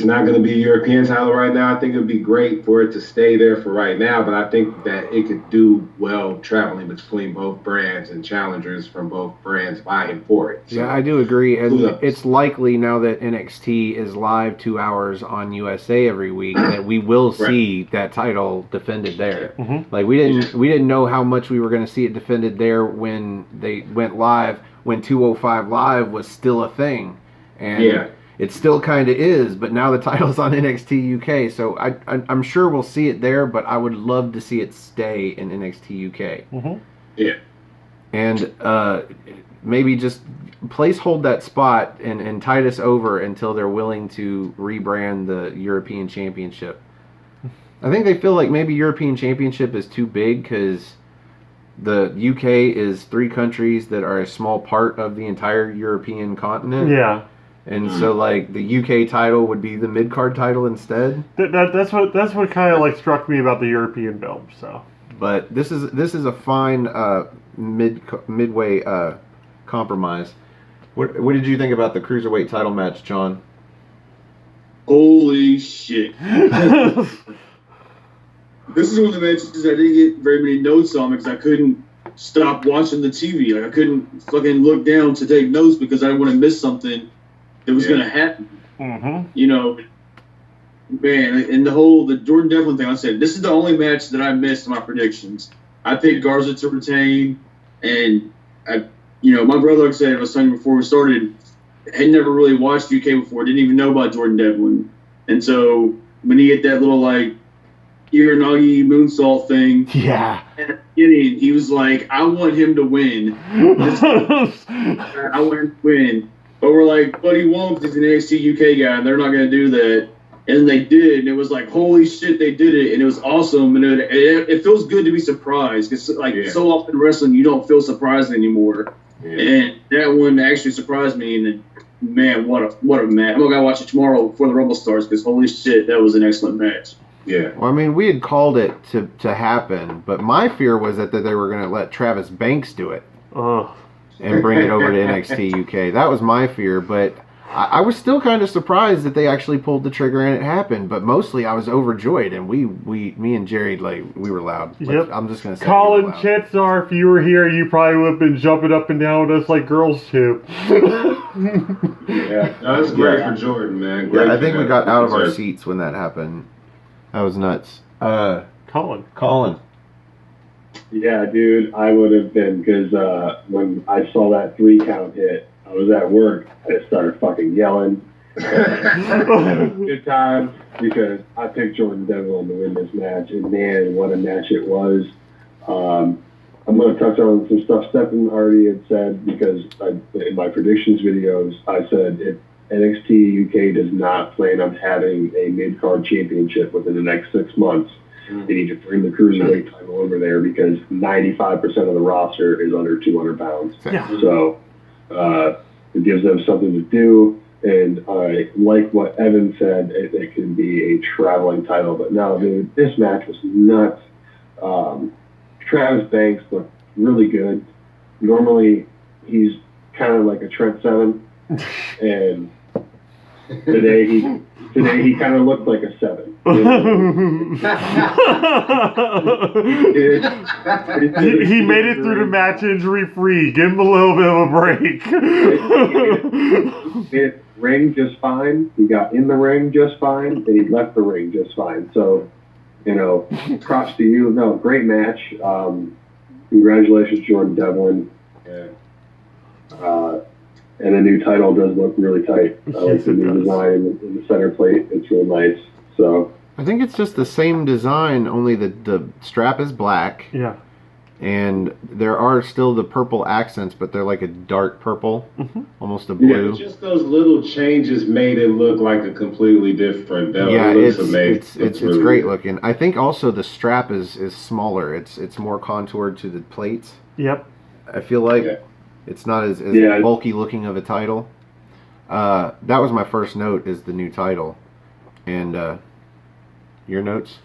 not going to be a European title right now, I think it would be great for it to stay there for right now. But I think that it could do well traveling between both brands and challengers from both brands vying for it. So, Yeah, I do agree. And kudos. it's likely now that NXT is live 2 hours on USA every week that we will see that title defended there. Mhm. Like we didn't know how much we were going to see it defended there when they went live, when 205 Live was still a thing. And Yeah. it still kind of is, but now the title's on NXT UK, so I'm sure we'll see it there, but I would love to see it stay in NXT UK. Mhm. Yeah. And maybe just hold that spot and tide us over until they're willing to rebrand the European Championship. I think they feel like maybe European Championship is too big because the UK is 3 countries that are a small part of the entire European continent. Yeah. And so, like, the UK title would be the mid-card title instead. That's what kind of like struck me about the European belt. So, But this is a fine midway compromise. What did you think about the Cruiserweight title match, John? Holy shit. This is one of the matches I didn't get very many notes on because I couldn't stop watching the TV. Like, I couldn't fucking look down to take notes because I didn't want to miss something that was going to happen. mhm. You know, man, and the Jordan Devlin thing, I said, this is the only match that I missed in my predictions. I picked Garza to retain, and my brother, like I said, I was telling you before we started, had never really watched UK before, didn't even know about Jordan Devlin. And so when he hit that little like Uranagi moonsault thing, Yeah. at the beginning, he was like, I want him to win. I want him to win. But we're like, but he won't because he's an NXT UK guy, and they're not going to do that. And then they did, and it was like, holy shit, they did it, and it was awesome. And it feels good to be surprised because, so often in wrestling, you don't feel surprised anymore. Yeah. And that one actually surprised me. And man, what a match! I'm gonna watch it tomorrow before the Rumble starts because holy shit, that was an excellent match. Yeah. Well, I mean, we had called it to happen, but my fear was that they were going to let Travis Banks do it and bring it over to NXT UK. That was my fear, but I was still kind of surprised that they actually pulled the trigger and it happened. But mostly, I was overjoyed, and me and Jerry, we were loud. Yep. I'm just going to say, Colin, chances are, if you were here, you probably would have been jumping up and down with us like girls too. Yeah, that's great for Jordan, man. Great I think we got out of our seats when that happened. That was nuts. Colin. Yeah, dude, I would have been, because when I saw that 3 count hit, I was at work. I just started fucking yelling. Had a good time because I picked Jordan Devlin to win this match, and man, what a match it was. I'm going to touch on some stuff Stefan already had said because in my predictions videos, I said if NXT UK does not plan on having a mid-card championship within the next 6 months, they need to bring the cruiserweight title over there because 95% of the roster is under 200 pounds. Yeah. So it gives them something to do. And like what Evan said, it can be a traveling title. But no, dude, this match was nuts. Travis Banks looked really good. Normally, he's kind of like a Trent Seven. And today he kind of looked like a 7. He made it through the match injury free. Give him a little bit of a break. He hit ring just fine. He got in the ring just fine, and he left the ring just fine. So, props to you. No, great match. Congratulations, Jordan Devlin. Yeah. And the new title does look really tight. I like the new design in the center plate. It's real nice. So I think it's just the same design, only the strap is black. Yeah. And there are still the purple accents, but they're like a dark purple, almost a blue. Yeah, just those little changes made it look like a completely different. It looks amazing. It's really great looking. I think also the strap is smaller. It's more contoured to the plates. Yep. I feel like it's not as bulky looking of a title. That was my first note, is the new title. And your notes?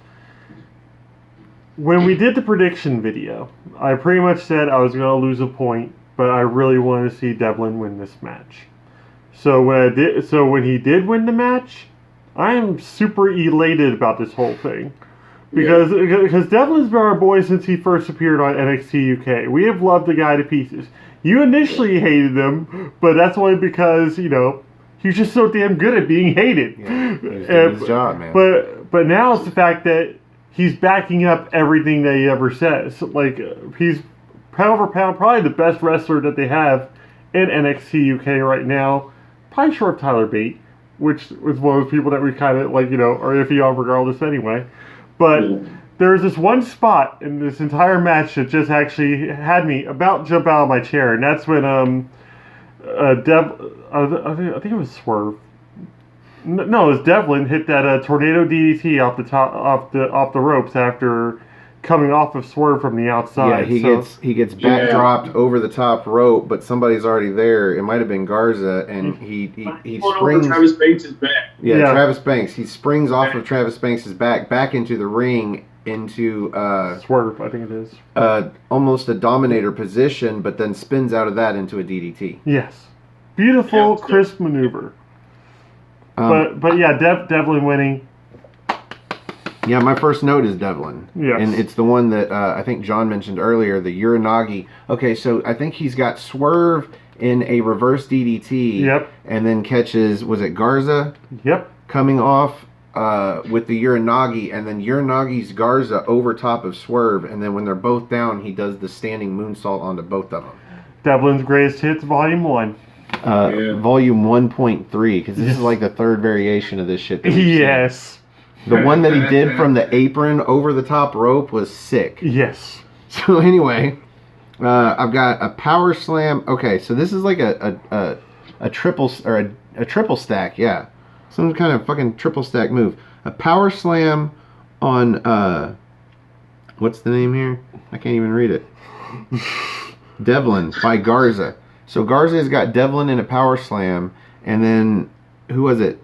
When we did the prediction video, I pretty much said I was going to lose a point, but I really wanted to see Devlin win this match. So when he did win the match, I am super elated about this whole thing. Because Devlin's been our boy since he first appeared on NXT UK. We have loved the guy to pieces. You initially hated him, but that's only because, he's just so damn good at being hated. Yeah, he's doing his job, man. But now it's the fact that he's backing up everything that he ever says. Like, he's pound for pound probably the best wrestler that they have in NXT UK right now. Probably short of Tyler Bate, which was one of those people that we kind of, are iffy on regardless anyway. But there's this one spot in this entire match that just actually had me about jump out of my chair, and that's when I think it was Swerve. No, it was Devlin hit that tornado DDT off the ropes after coming off of Swerve from the outside. Yeah, he gets backdropped over the top rope, but somebody's already there. It might have been Garza, and he springs. Travis Banks' back. Yeah, Travis Banks. He springs off of Travis Banks' back into the ring, into Swerve, I think it is. Almost a dominator position, but then spins out of that into a DDT. Yes, beautiful, crisp maneuver. But yeah, Devlin winning. Yeah, my first note is Devlin. Yes. And it's the one that I think John mentioned earlier, the Uranagi. Okay, so I think he's got Swerve in a reverse DDT. Yep. And then catches, was it Garza? Yep. Coming off with the Uranagi, and then Uranagi's Garza over top of Swerve, and then when they're both down, he does the standing moonsault onto both of them. Devlin's Greatest Hits, Volume 1. volume 1.3, because this is like the third variation of this shit. That we've Yes. seen. The one that he did from the apron over the top rope was sick. Yes. So anyway, I've got a power slam. Okay, so this is like a triple or a triple stack. Yeah, some kind of fucking triple stack move. A power slam on what's the name here? I can't even read it. Devlin by Garza. So Garza's got Devlin in a power slam, and then who was it?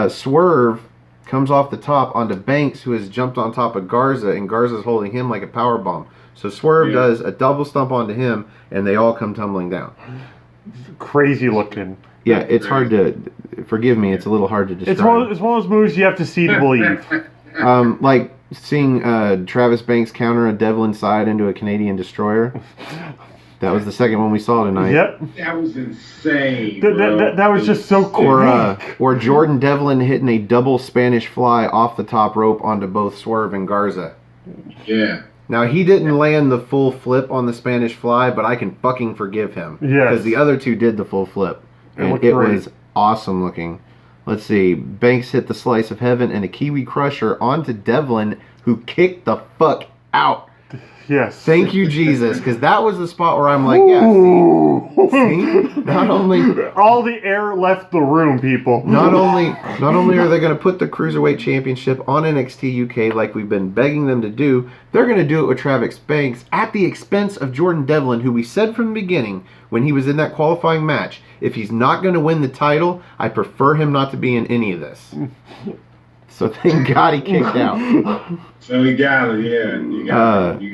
Swerve comes off the top onto Banks, who has jumped on top of Garza, and Garza's holding him like a power bomb. So Swerve does a double stump onto him, and they all come tumbling down. Crazy looking. Yeah, it's hard to. Forgive me, it's a little hard to describe. It's one of those moves you have to see to believe. Like seeing Travis Banks counter a Devlin side into a Canadian destroyer. That was the second one we saw tonight. Yep. That was insane. That was just so cool. Or Jordan Devlin hitting a double Spanish fly off the top rope onto both Swerve and Garza. Yeah. Now, he didn't land the full flip on the Spanish fly, but I can fucking forgive him. Yes. Because the other two did the full flip. And it was awesome looking. Let's see. Banks hit the slice of heaven and a Kiwi Crusher onto Devlin, who kicked the fuck out. Yes. Thank you, Jesus, because that was the spot where I'm like, yeah, see? Not only... All the air left the room, people. Not only are they going to put the Cruiserweight Championship on NXT UK like we've been begging them to do, they're going to do it with Travis Banks at the expense of Jordan Devlin, who we said from the beginning when he was in that qualifying match, if he's not going to win the title, I prefer him not to be in any of this. So thank God he kicked out. So he got it, yeah. You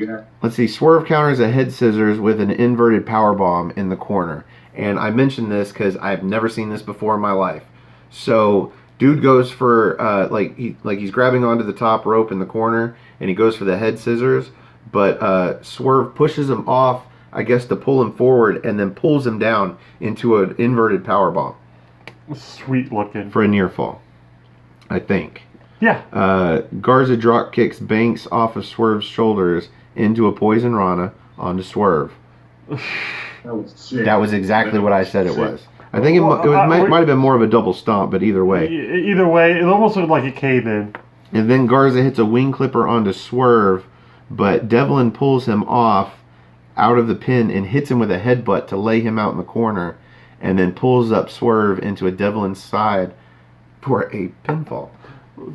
got it. Let's see. Swerve counters a head scissors with an inverted power bomb in the corner. And I mentioned this because I've never seen this before in my life. So dude goes for he's grabbing onto the top rope in the corner, and he goes for the head scissors, but Swerve pushes him off, I guess, to pull him forward, and then pulls him down into an inverted power bomb. Sweet looking. For a near fall, I think. Yeah. Garza drop kicks Banks off of Swerve's shoulders into a Poison Rana onto Swerve. That was exactly what I said it was. I think might have been more of a double stomp, but either way. Either way, it almost looked like a cave-in. And then Garza hits a wing clipper onto Swerve, but Devlin pulls him off out of the pin and hits him with a headbutt to lay him out in the corner, and then pulls up Swerve into a Devlin side for a pinfall.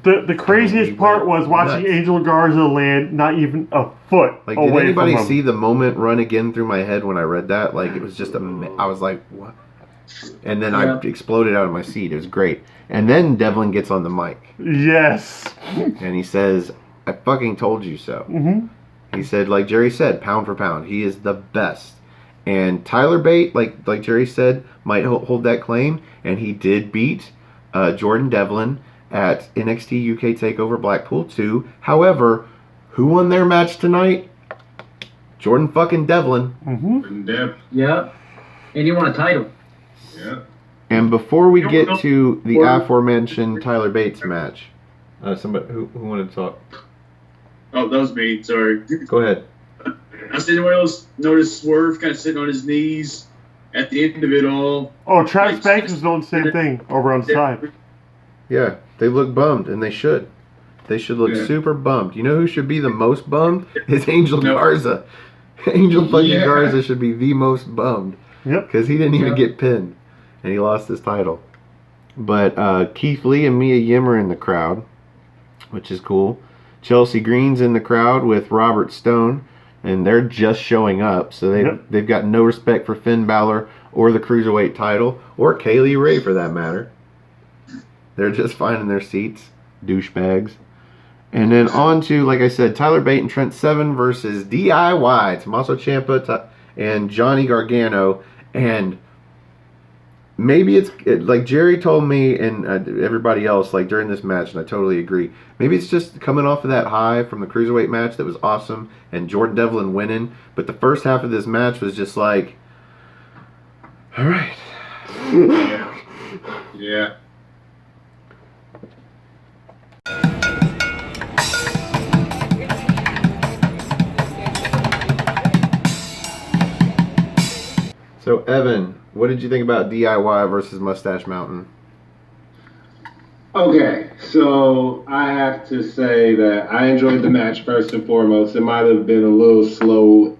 The craziest part was watching Angel Garza land not even a foot away from him. Did anybody see the moment run again through my head when I read that? Like, it was just I was like, what? And then I exploded out of my seat. It was great. And then Devlin gets on the mic. Yes. And he says, I fucking told you so. Mm-hmm. He said, like Jerry said, pound for pound, he is the best. And Tyler Bate, like Jerry said, might hold that claim. And he did beat Jordan Devlin at NXT UK TakeOver Blackpool 2. However, who won their match tonight? Jordan fucking Devlin. Mm-hmm. Yep. And he won a title. Yeah. And before we get to the aforementioned Tyler Bates match, somebody who wanted to talk? Oh, that was me. Sorry. Go ahead. I see anyone else notice Swerve kind of sitting on his knees at the end of it all? Oh, Travis Banks is doing the same thing over on the side. Yeah, they look bummed, and they should. They should look super bummed. You know who should be the most bummed? Is Angel Garza. Angel fucking Garza should be the most bummed. Yep. Because he didn't even get pinned, and he lost his title. But Keith Lee and Mia Yim are in the crowd, which is cool. Chelsea Green's in the crowd with Robert Stone, and they're just showing up, so they've got no respect for Finn Balor or the Cruiserweight title, or Kaylee Ray for that matter. They're just finding their seats, douchebags. And then on to, like I said, Tyler Bate and Trent Seven versus DIY, Tommaso Ciampa and Johnny Gargano. And maybe it's like Jerry told me and everybody else, like during this match, and I totally agree. Maybe it's just coming off of that high from the Cruiserweight match that was awesome and Jordan Devlin winning. But the first half of this match was just like, all right. Yeah. So, Evan, what did you think about DIY versus Mustache Mountain? Okay, so I have to say that I enjoyed the match first and foremost. It might have been a little slow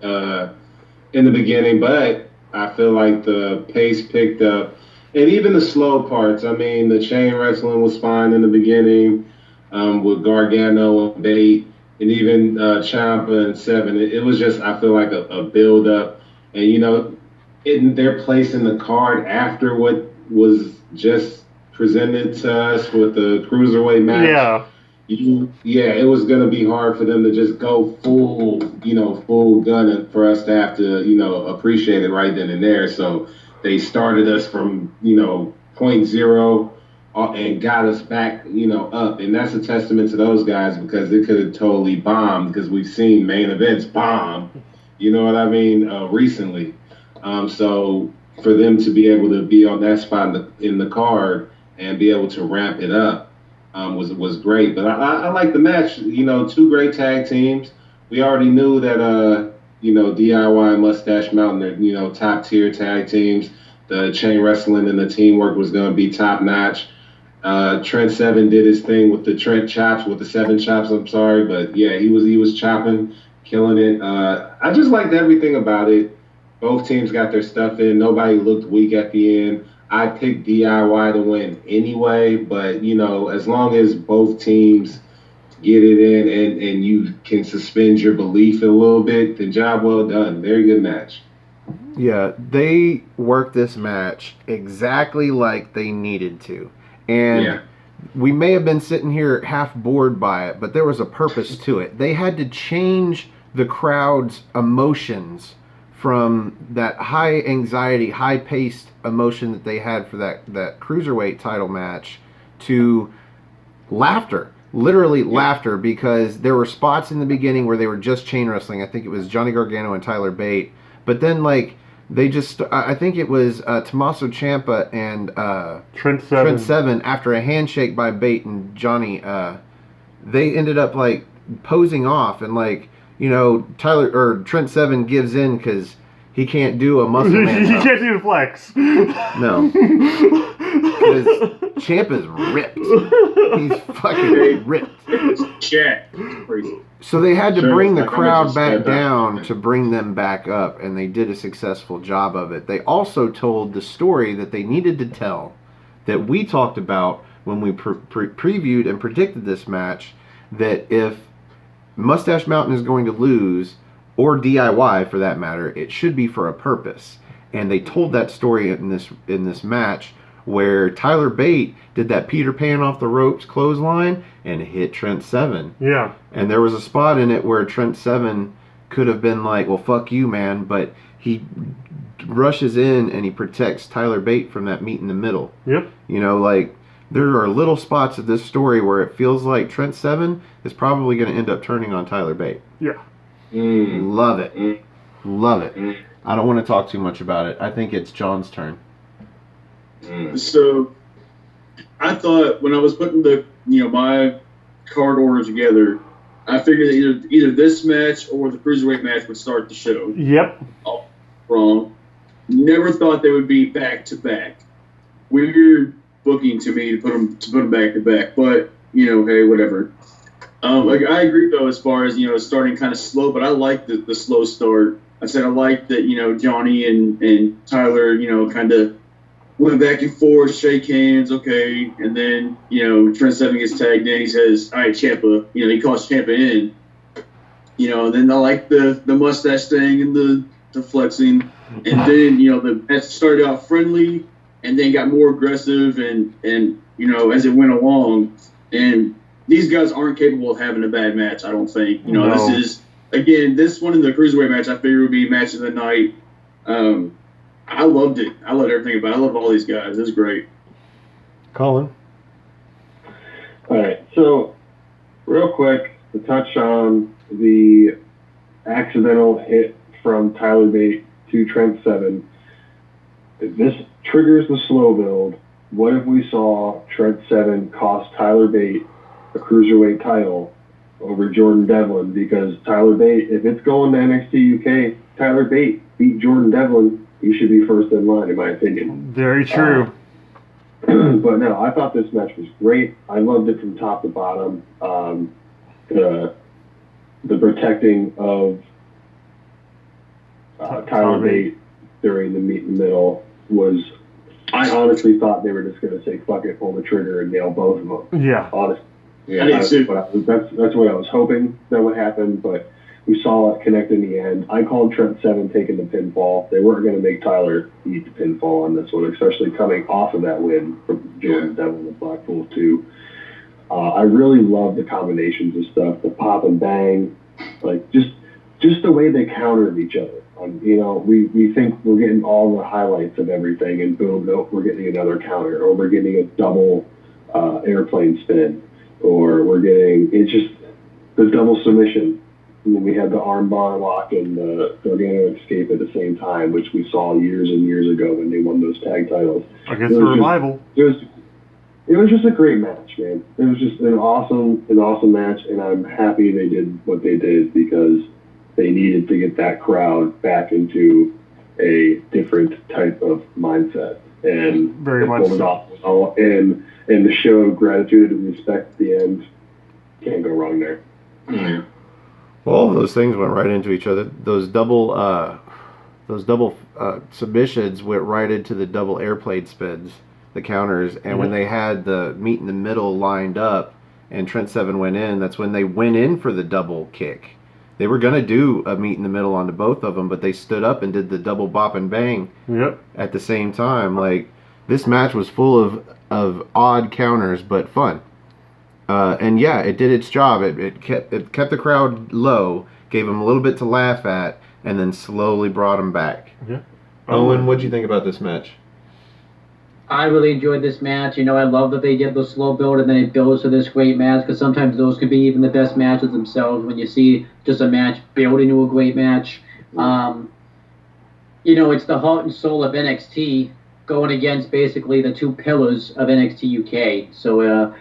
in the beginning, but I feel like the pace picked up. And even the slow parts, I mean, the chain wrestling was fine in the beginning with Gargano and Bate, and even Ciampa and Seven. It was just, I feel like a build-up. And, you know, their place in the card after what was just presented to us with the cruiserweight match. Yeah, it was going to be hard for them to just go full gun and for us to have to, appreciate it right then and there. So they started us from, point zero and got us back, up. And that's a testament to those guys because it could have totally bombed because we've seen main events bomb, you know what I mean, recently. So for them to be able to be on that spot in the card and be able to ramp it up was great. But I like the match. Two great tag teams. We already knew that, DIY and Mustache Mountain are, top tier tag teams. The chain wrestling and the teamwork was going to be top notch. Trent Seven did his thing with the Trent chops, with the 7 chops. I'm sorry, but yeah, he was chopping, killing it. I just liked everything about it. Both teams got their stuff in. Nobody looked weak at the end. I picked DIY to win anyway, but, as long as both teams get it in and you can suspend your belief a little bit, then job well done. Very good match. Yeah, they worked this match exactly like they needed to. And we may have been sitting here half bored by it, but there was a purpose to it. They had to change the crowd's emotions from that high anxiety, high paced emotion that they had for that cruiserweight title match to laughter, literally laughter, because there were spots in the beginning where they were just chain wrestling. I think it was Johnny Gargano and Tyler Bate, but then they just, I think it was Tommaso Ciampa and Trent Seven after a handshake by Bate and Johnny, they ended up posing off and Trent Seven gives in because he can't do a muscle man. He can't do the flex. No. Because Ciampa's ripped. He's fucking ripped. Chat. So they had to bring the crowd back down to bring them back up, and they did a successful job of it. They also told the story that they needed to tell, that we talked about when we previewed and predicted this match, that if Mustache Mountain is going to lose, or DIY for that matter, it should be for a purpose. And they told that story in this match where Tyler Bate did that Peter Pan off the ropes clothesline and hit Trent Seven. Yeah. And there was a spot in it where Trent Seven could have been like, well, fuck you, man. But he rushes in and he protects Tyler Bate from that meet in the middle. Yep. There are little spots of this story where it feels like Trent Seven is probably going to end up turning on Tyler Bate. Yeah. Love it. Love it. I don't want to talk too much about it. I think it's John's turn. So, I thought when I was putting my card order together, I figured that either this match or the cruiserweight match would start the show. Yep. Oh, wrong. Never thought they would be back to back. Weird booking to me to put them back to back, but hey, whatever. I agree though as far as starting kind of slow, but I like the slow start. I said I like that Johnny and Tyler kind of went back and forth, shake hands, okay, and then Trent Seven gets tagged in. He says, "All right, Ciampa," he calls Ciampa in. And then I like the mustache thing and the flexing, and then the match started out friendly. And then got more aggressive and as it went along. And these guys aren't capable of having a bad match, I don't think. No. This is, again, this one in the cruiserweight match, I figured would be match of the night. I loved it. I loved everything about it. I love all these guys. It was great. Colin? All right. So, real quick, to touch on the accidental hit from Tyler Bate to Trent Seven. This triggers the slow build. What if we saw Trent Seven cost Tyler Bate a cruiserweight title over Jordan Devlin? Because Tyler Bate, if it's going to NXT UK, Tyler Bate beat Jordan Devlin he should be first in line, in my opinion. Very true. But no, I thought this match was great. I loved it from top to bottom. The protecting of Tyler Bate during the meet in the middle was. I honestly thought they were just going to say "fuck it," pull the trigger, and nail both of them. Yeah. Honestly. Yeah, That's what I was hoping that would happen, but we saw it connect in the end. I called Trent Seven taking the pinfall. They weren't going to make Tyler eat the pinfall on this one, especially coming off of that win from Jordan Devil with Blackpool too. I really love the combinations of stuff, the pop and bang, like just the way they countered each other. We think we're getting all the highlights of everything, and boom, nope, we're getting another counter, or we're getting a double airplane spin. Or we're getting, it's just the double submission. When we had the arm bar lock and the Gargano escape at the same time, which we saw years and years ago when they won those tag titles. Against the Revival. It was just a great match, man. It was just an awesome match, and I'm happy they did what they did because they needed to get that crowd back into a different type of mindset. And very much pulled it off well. And the show of gratitude and respect at the end, can't go wrong there. Yeah. Well, all of those things went right into each other. Those double submissions went right into the double airplane spins, the counters. And when they had the meet in the middle lined up and Trent Seven went in, that's when they went in for the double kick. They were going to do a meet in the middle onto both of them, but they stood up and did the double bop and bang at the same time. Like, this match was full of odd counters, but fun. And yeah, it did its job. It kept the crowd low, gave them a little bit to laugh at, and then slowly brought them back. Yeah. Owen, what'd you think about this match? I really enjoyed this match. I love that they did the slow build and then it builds to this great match, because sometimes those can be even the best matches themselves when you see just a match build into a great match. It's the heart and soul of NXT going against basically the two pillars of NXT UK. So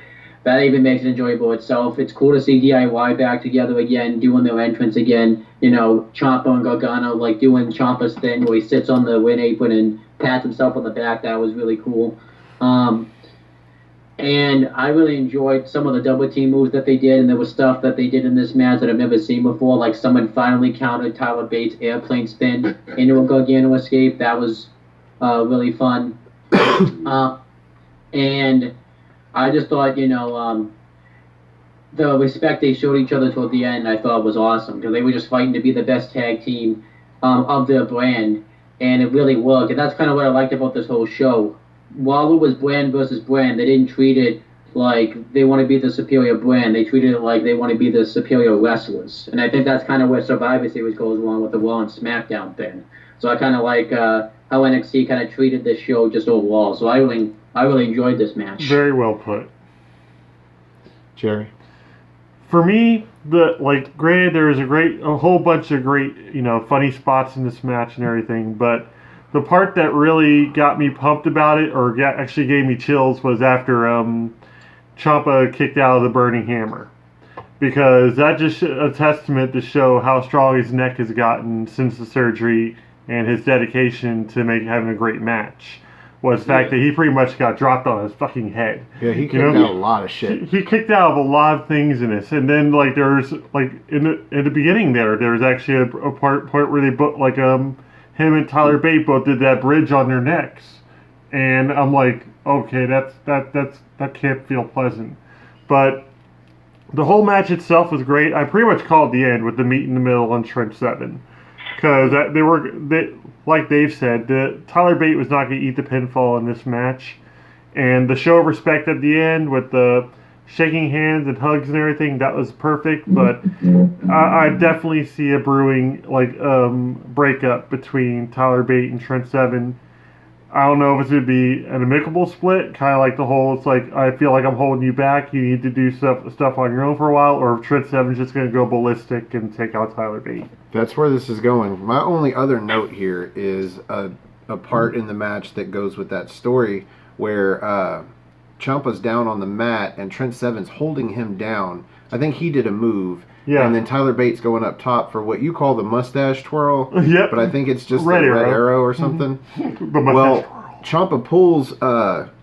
that even makes it enjoyable itself. It's cool to see DIY back together again, doing their entrance again. Ciampa and Gargano like doing Ciampa's thing where he sits on the win apron and pats himself on the back. That was really cool. And I really enjoyed some of the double team moves that they did, and there was stuff that they did in this match that I've never seen before, like someone finally countered Tyler Bates' airplane spin into a Gargano escape. That was really fun. And I just thought, the respect they showed each other toward the end, I thought was awesome, because they were just fighting to be the best tag team of their brand, and it really worked. And that's kind of what I liked about this whole show. While it was brand versus brand, they didn't treat it like they want to be the superior brand. They treated it like they want to be the superior wrestlers. And I think that's kind of where Survivor Series goes along with the Raw and SmackDown thing. So I kind of like how NXT kind of treated this show just overall. So I really enjoyed this match. Very well put. Jerry? For me, granted, there was a whole bunch of great, funny spots in this match and everything, but the part that really got me pumped about it, or actually gave me chills, was after Ciampa kicked out of the Burning Hammer. Because that just a testament to show how strong his neck has gotten since the surgery, and his dedication to having a great match. Was the fact that he pretty much got dropped on his fucking head. Yeah, he kicked out a lot of shit. He kicked out of a lot of things in this, and then there's in the beginning there was actually a part where they him and Tyler Bate both did that bridge on their necks, and I'm like, okay, that can't feel pleasant, but the whole match itself was great. I pretty much called the end with the meet in the middle on Trent 7, because like Dave said, Tyler Bate was not going to eat the pinfall in this match, and the show of respect at the end with the shaking hands and hugs and everything, that was perfect. But I definitely see a brewing breakup between Tyler Bate and Trent Seven. I don't know if it's going to be an amicable split, kind of like the whole, it's like, I feel like I'm holding you back, you need to do stuff on your own for a while, or if Trent Seven's just going to go ballistic and take out Tyler Bate. That's where this is going. My only other note here is a part in the match that goes with that story where Ciampa's down on the mat and Trent Seven's holding him down. I think he did a move. Yeah. And then Tyler Bates going up top for what you call the mustache twirl. Yep. But I think it's just Red the red arrow. arrow or something. The mustache twirl. Ciampa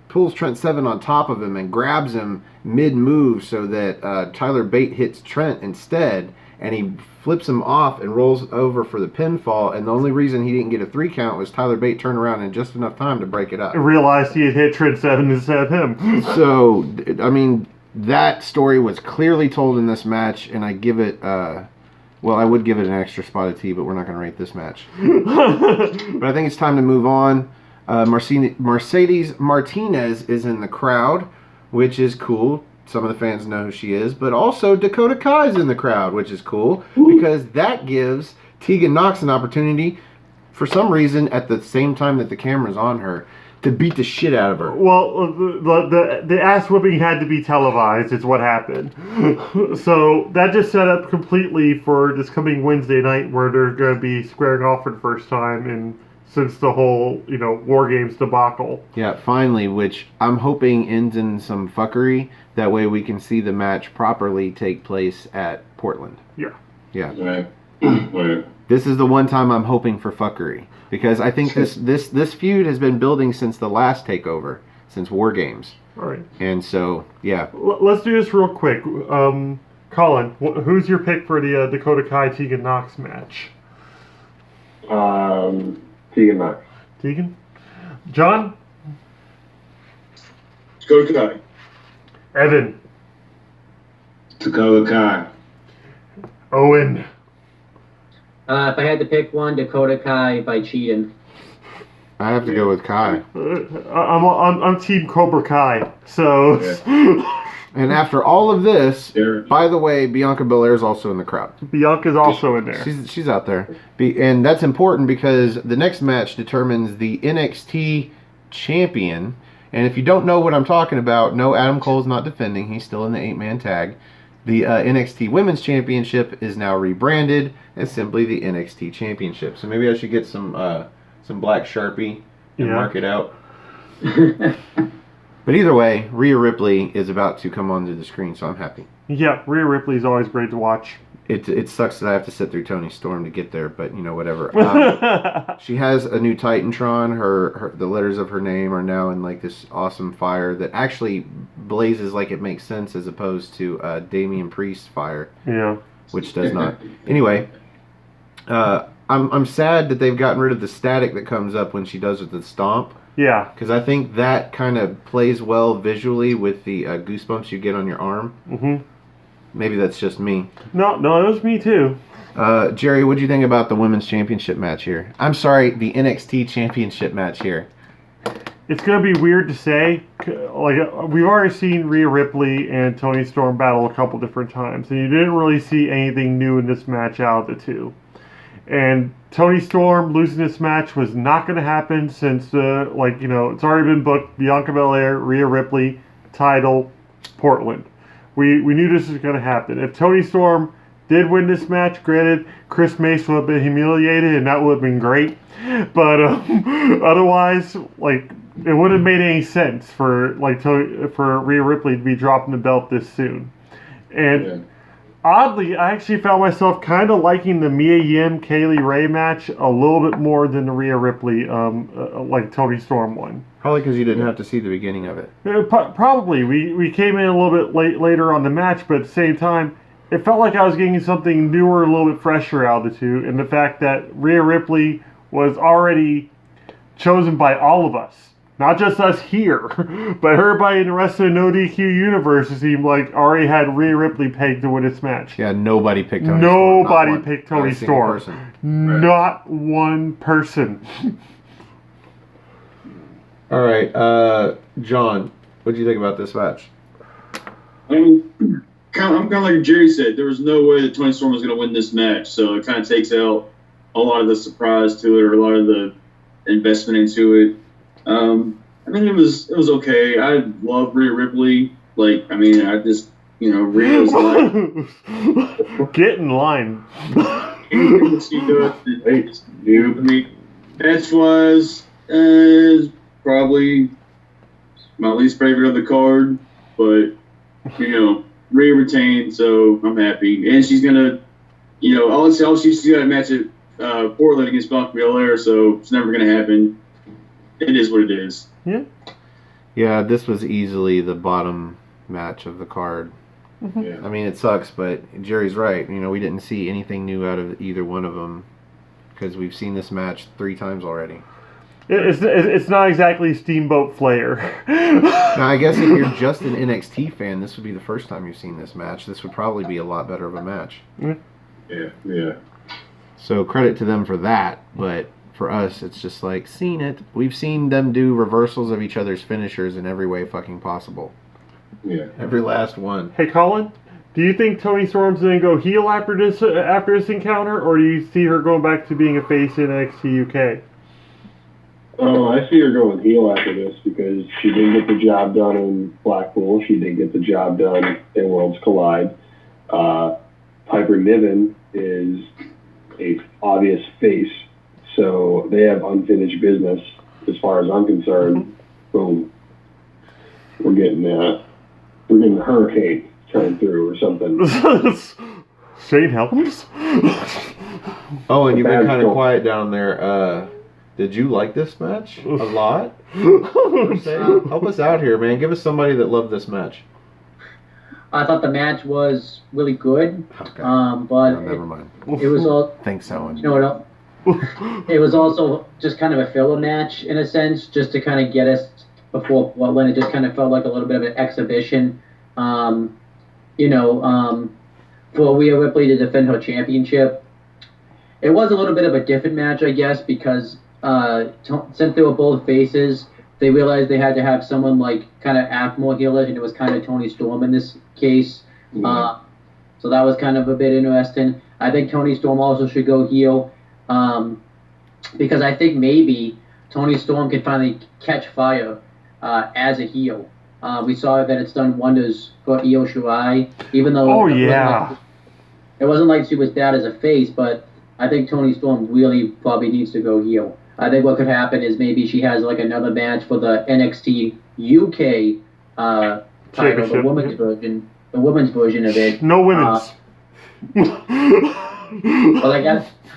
pulls Trent Seven on top of him and grabs him mid-move so that Tyler Bate hits Trent instead, and he flips him off and rolls over for the pinfall, and the only reason he didn't get a 3 count was Tyler Bate turned around in just enough time to break it up. I realized he had hit Trent Seven instead of him. So, I mean, that story was clearly told in this match, and I give it, well, I would give it an extra spot of tea, but we're not going to rate this match. But I think it's time to move on. Mercedes Martinez is in the crowd, which is cool. Some of the fans know who she is, but also Dakota Kai's in the crowd, which is cool because that gives Tegan Nox an opportunity, for some reason, at the same time that the camera's on her, to beat the shit out of her. Well, the ass whipping had to be televised, is what happened. So that just set up completely for this coming Wednesday night, where they're going to be squaring off for the first time since the whole, War Games debacle. Yeah, finally, which I'm hoping ends in some fuckery. That way we can see the match properly take place at Portland. Yeah. Yeah. Right. This is the one time I'm hoping for fuckery. Because I think this feud has been building since the last takeover, since War Games. All right. And so, yeah. Let's do this real quick. Colin, who's your pick for the Dakota Kai Tegan Nox match? Tegan Nox. Tegan? John? Dakota Kai. Evan? Dakota Kai. Owen? If I had to pick one, Dakota Kai by cheating. I have to go with Kai. I'm Team Cobra Kai, so... And after all of this, There. by the way, Bianca Belair is also in the crowd. Bianca's also in there. She's out there. And that's important because the next match determines the NXT champion. And if you don't know what I'm talking about, no, Adam Cole's not defending. He's still in the 8-man tag. The NXT Women's Championship is now rebranded as simply the NXT Championship. So maybe I should get some black Sharpie and mark it out. But either way, Rhea Ripley is about to come onto the screen, so I'm happy. Yeah, Rhea Ripley is always great to watch. It sucks that I have to sit through Tony Storm to get there, but whatever. She has a new Titantron. The letters of her name are now in like this awesome fire that actually blazes like it makes sense as opposed to Damian Priest's fire. Yeah. Which does not. Anyway, I'm sad that they've gotten rid of the static that comes up when she does with the stomp. Yeah. Because I think that kind of plays well visually with the goosebumps you get on your arm. Mm-hmm. Maybe that's just me. No, it was me too. Jerry, what do you think about the Women's Championship match here? I'm sorry, the NXT Championship match here. It's going to be weird to say. Like, we've already seen Rhea Ripley and Toni Storm battle a couple different times, and you didn't really see anything new in this match out of the two. And Toni Storm losing this match was not going to happen since, it's already been booked. Bianca Belair, Rhea Ripley, title, Portland. We knew this was going to happen. If Toni Storm did win this match, granted, Chris Mace would have been humiliated, and that would have been great. But otherwise, it wouldn't have made any sense for Rhea Ripley to be dropping the belt this soon. And oddly, I actually found myself kind of liking the Mia Yim Kaylee Ray match a little bit more than the Rhea Ripley Toni Storm one. Probably because you didn't have to see the beginning of it. Probably. We came in a little bit later on the match, but at the same time, it felt like I was getting something newer, a little bit fresher out of the two. And the fact that Rhea Ripley was already chosen by all of us. Not just us here, but everybody in the rest of the No DQ universe, it seemed like already had Rhea Ripley pegged to win this match. Yeah, nobody picked Toni Storm. Nobody picked Toni Storm. Not one person. All right, John, what do you think about this match? I'm kind of like Jerry said. There was no way that Toni Storm was going to win this match, so it kind of takes out a lot of the surprise to it, or a lot of the investment into it. It was okay. I love Rhea Ripley. I just, Rhea's like... Get in line. Anything that she does, that was probably my least favorite of the card, but Rhea retained, so I'm happy. And she's gonna, she's got a match at Portland against Bianca Belair, so it's never gonna happen. It is what it is. Yeah. Yeah, this was easily the bottom match of the card. Yeah. I mean, it sucks, but Jerry's right. We didn't see anything new out of either one of them because we've seen this match 3 times already. It's not exactly Steamboat Flair. Now, I guess if you're just an NXT fan, this would be the first time you've seen this match. This would probably be a lot better of a match. Yeah. So credit to them for that, but for us, it's just like, seen it. We've seen them do reversals of each other's finishers in every way fucking possible. Yeah. Every last one. Hey, Colin, do you think Toni Storm's going to go heel after this encounter, or do you see her going back to being a face in NXT UK? Oh, I see her going heel after this because she didn't get the job done in Blackpool. She didn't get the job done in Worlds Collide. Piper Niven is a obvious face, so they have unfinished business as far as I'm concerned. Boom. We're getting a hurricane coming through or something. Shane Helms? Oh, and you've been kind of quiet down there. Did you like this match a lot? Help us out here, man. Give us somebody that loved this match. I thought the match was really good, Okay. but Never mind. it was all. Thanks, Owen. It was also just kind of a filler match in a sense, just to kind of get us before when it just kind of felt like a little bit of an exhibition. For Rhea Ripley to defend her championship. It was a little bit of a different match, I guess, because since they were both faces, they realized they had to have someone like kind of act more heelish, and it was kind of Toni Storm in this case. So that was kind of a bit interesting. I think Toni Storm also should go heel because I think maybe Toni Storm can finally catch fire as a heel. We saw that it's done wonders for Io Shirai, even though it wasn't like she was bad as a face, but I think Toni Storm really probably needs to go heel. I think what could happen is maybe she has like another match for the NXT UK title, the women's version of it. No women's. Well,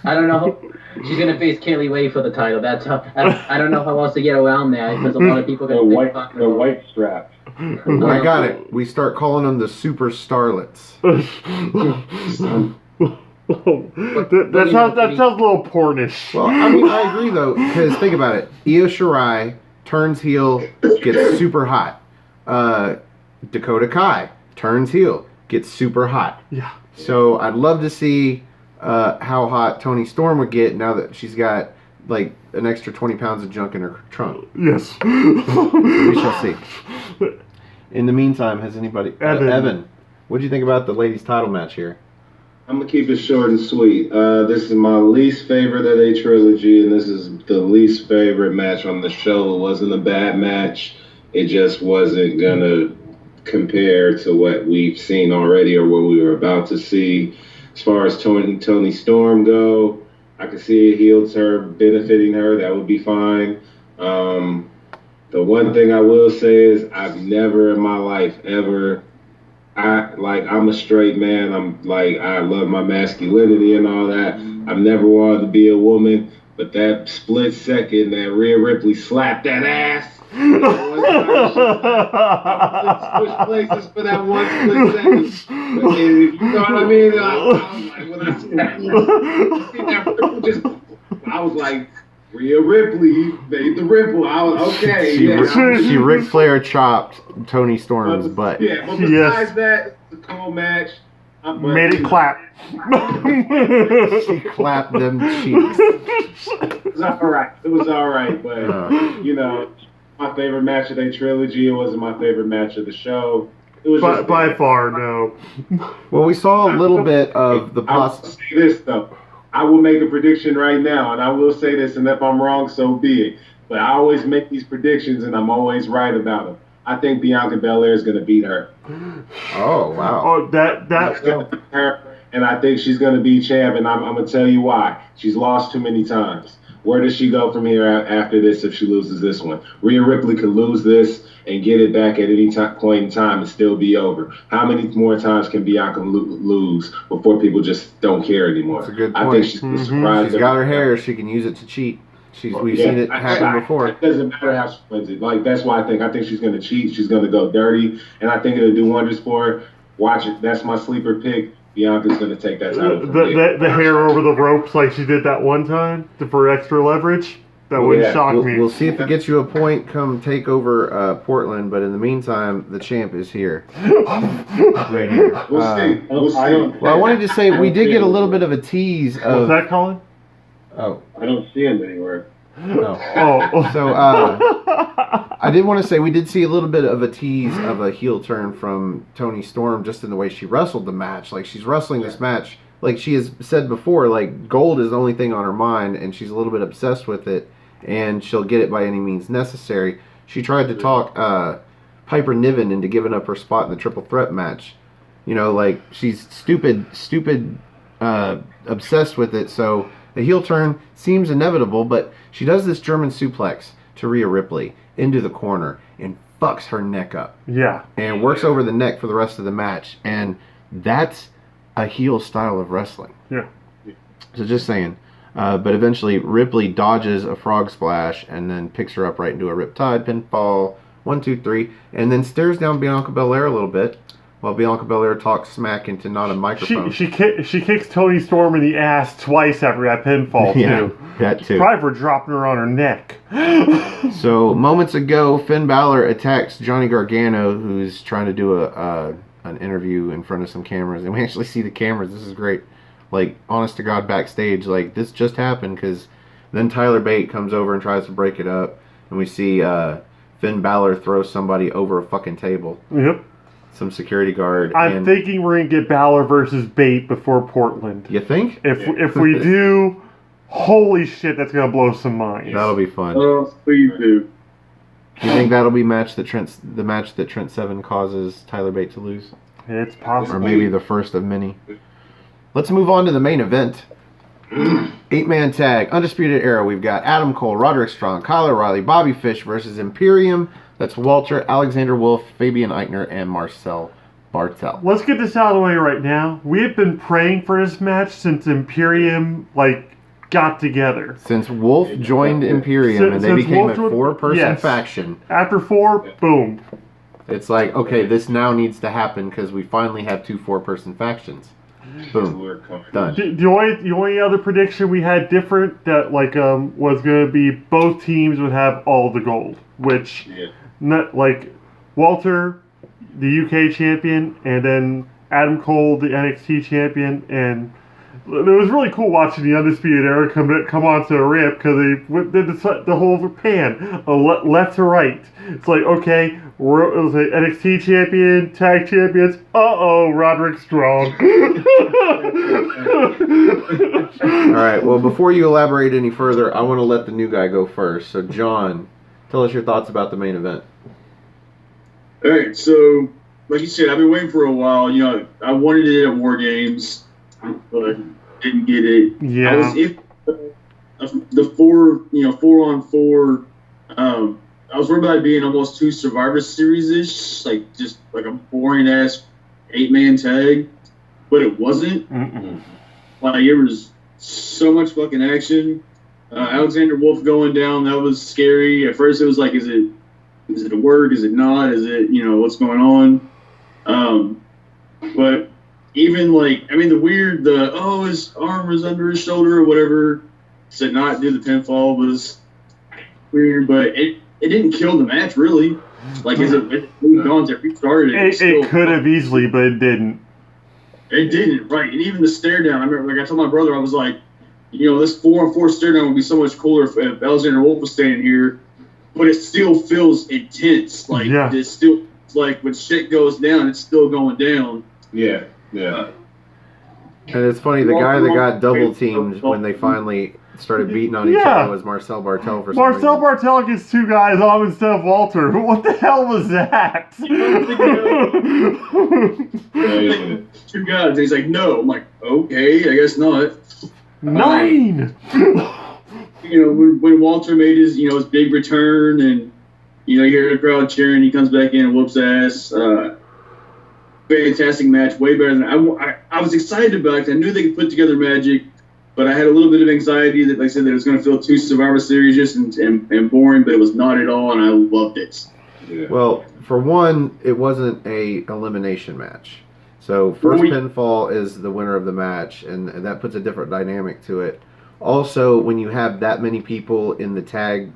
I don't know. She's gonna face Kaylee Ray for the title. That's how. I don't know how else to get around that because a lot of people are gonna The white strap. I got it. We start calling them the Super Starlets. that sounds a little pornish. Well, I mean, I agree though, because think about it. Io Shirai turns heel, gets super hot. Dakota Kai turns heel, gets super hot. Yeah. So I'd love to see how hot Toni Storm would get now that she's got like an extra 20 pounds of junk in her trunk. Yes. We shall see. In the meantime, has anybody... Evan, what do you think about the ladies' title match here? I'm going to keep it short and sweet. This is my least favorite of a trilogy, and this is the least favorite match on the show. It wasn't a bad match. It just wasn't going to compare to what we've seen already or what we were about to see. As far as Toni Storm go, I could see a heel turn benefiting her. That would be fine. The one thing I will say is I've never in my life ever... I'm a straight man. I love my masculinity and all that. I've never wanted to be a woman, but that split second that Rhea Ripley slapped that ass. Switch places for that one split second. You know what I mean? I was like, when I see that, I was like, Rhea Ripley made the ripple. I was okay. She Ric Flair chopped Toni Storm's butt. Yeah, but besides that, it's a cool match. Made it clap. She clapped them cheeks. It was all right. It was all right, but my favorite match of the trilogy. It wasn't my favorite match of the show. It was by far, no. Well, we saw a little bit of the I will say this though. I will make a prediction right now, and I will say this, and if I'm wrong, so be it. But I always make these predictions, and I'm always right about them. I think Bianca Belair is going to beat her. Oh, wow. Oh, that's her, and I think she's going to be champ, and I'm going to tell you why. She's lost too many times. Where does she go from here after this if she loses this one? Rhea Ripley could lose this, and get it back at any point in time and still be over? How many more times can Bianca lose before people just don't care anymore? That's a good point. I think she's going to surprise. She's got her hair. She can use it to cheat. We've seen it happen before. It doesn't matter how she wins it. Like, that's why I think she's going to cheat. She's going to go dirty, and I think it'll do wonders for her. Watch it. That's my sleeper pick. Bianca's going to take that title. The hair over the ropes like she did that one time for extra leverage. That wouldn't shock me. We'll see if it gets you a point come take over Portland, but in the meantime, the champ is here. Right here. We'll see. We'll see. Well, I wanted to say we did get a little bit of a tease of... What's that, Colin? Oh. I don't see him anywhere. No. Oh. So, I did want to say we did see a little bit of a tease of a heel turn from Toni Storm just in the way she wrestled the match. Like, she's wrestling this match, like she has said before, like, gold is the only thing on her mind, and she's a little bit obsessed with it, and she'll get it by any means necessary. She tried to talk Piper Niven into giving up her spot in the triple threat match. You know, like, she's stupid, obsessed with it, so... The heel turn seems inevitable, but she does this German suplex to Rhea Ripley into the corner and fucks her neck up. Yeah. And works over the neck for the rest of the match. And that's a heel style of wrestling. Yeah. So just saying. But eventually Ripley dodges a frog splash and then picks her up right into a Riptide pinfall. 1, 2, 3. And then stares down Bianca Belair a little bit. While Bianca Belair talks smack into not a microphone. She kicks Toni Storm in the ass twice after that pinfall, too. Yeah, that too. Probably for dropping her on her neck. So, moments ago, Finn Balor attacks Johnny Gargano, who's trying to do an interview in front of some cameras. And we actually see the cameras. This is great. Like, honest to God, backstage. Like, this just happened because then Tyler Bate comes over and tries to break it up. And we see Finn Balor throw somebody over a fucking table. Yep. Some security guard. I'm thinking we're going to get Balor versus Bate before Portland. You think? If we do, holy shit, that's going to blow some minds. That'll be fun. Oh, please do. You think that'll be the match that Trent Seven causes Tyler Bate to lose? It's possible. Or maybe the first of many. Let's move on to the main event. 8-man tag, Undisputed Era. We've got Adam Cole, Roderick Strong, Kyle O'Reilly, Bobby Fish versus Imperium. That's Walter, Alexander Wolf, Fabian Eichner, and Marcel Bartel. Let's get this out of the way right now. We have been praying for this match since Imperium, got together. Since Wolf joined Imperium and they became a 4-person faction. After 4, boom. It's like, okay, this now needs to happen because we finally have 2 4-person factions. Boom. Done. The only other prediction we had different that was going to be both teams would have all the gold, which Walter, the UK champion, and then Adam Cole, the NXT champion, and it was really cool watching the Undisputed Era come onto a rip because they did the whole pan left to right. It's like, okay, it was an NXT champion, tag champions. Roderick Strong. All right. Well, before you elaborate any further, I want to let the new guy go first. So, John, tell us your thoughts about the main event. All right. So, like you said, I've been waiting for a while. You know, I wanted it at War Games, but didn't get it. Yeah. I was the 4-on-4. I was worried about it being almost 2 Survivor Series-ish, just a boring ass 8-man tag, but it wasn't. Mm-mm. It was so much fucking action. Alexander Wolf going down, that was scary. At first, it was like, is it a word? Is it not? Is it, what's going on? But even his arm was under his shoulder or whatever, to not do the pinfall was weird, but it didn't kill the match, really. As it moved on to restarted it could have easily, but it didn't. It didn't, right. And even the stare down, I remember, I told my brother, I was like, this 4-on-4 stare down would be so much cooler if Alexander Wolf was standing here, but it still feels intense. It's still, when shit goes down, it's still going down. Yeah. And it's funny, the guy that got double teamed when they finally started beating on each other was Marcel Bartel for some reason. Marcel Bartel gets 2 guys on instead of Walter. What the hell was that? 2 guys. And he's like, no. I'm like, okay, I guess not. 9! When Walter made his big return, and You hear the crowd cheering. He comes back in and whoops ass. Fantastic match, way better than I was excited about it. I knew they could put together magic, but I had a little bit of anxiety that, like I said, that it was going to feel too Survivor Series and boring, but it was not at all, and I loved it. Yeah. Well, for one, it wasn't a elimination match. So first pinfall is the winner of the match, and that puts a different dynamic to it. Also, when you have that many people in the tag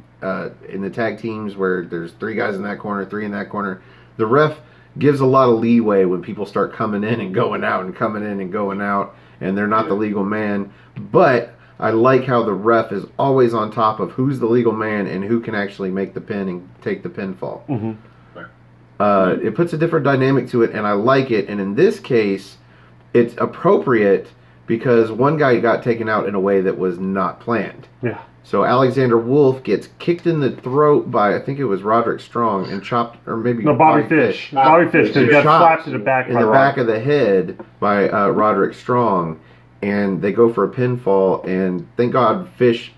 teams where there's 3 guys in that corner, 3 in that corner, the ref gives a lot of leeway when people start coming in and going out and coming in and going out, and they're not the legal man. But I like how the ref is always on top of who's the legal man and who can actually make the pin and take the pinfall. Mm-hmm. It puts a different dynamic to it, and I like it. And in this case, it's appropriate because one guy got taken out in a way that was not planned. Yeah. So Alexander Wolf gets kicked in the throat by, I think it was Roderick Strong, and chopped, or maybe Bobby Fish. Bobby Fish, because he got slapped in the back of the head by Roderick Strong, and they go for a pinfall. And thank God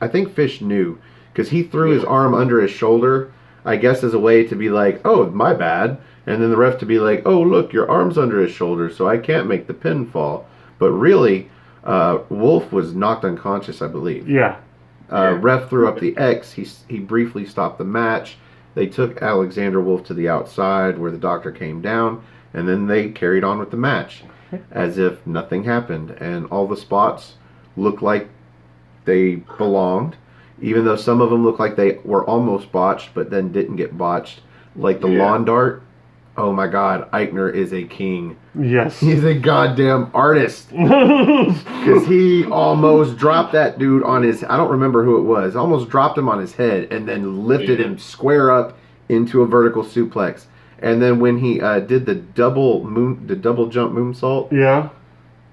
I think Fish knew, because he threw his arm under his shoulder, I guess as a way to be like, oh, my bad. And then the ref to be like, oh, look, your arm's under his shoulder, so I can't make the pinfall. But really, Wolf was knocked unconscious, I believe. Yeah. Ref threw up the X. He briefly stopped the match. They took Alexander Wolf to the outside where the doctor came down, and then they carried on with the match as if nothing happened. And all the spots looked like they belonged, even though some of them looked like they were almost botched, but then didn't get botched. Like the lawn dart. Oh my God, Eichner is a king. Yes. He's a goddamn artist. Because he almost dropped that dude on his, I don't remember who it was, almost dropped him on his head and then lifted him square up into a vertical suplex. And then when he did the double jump moonsault. Yeah.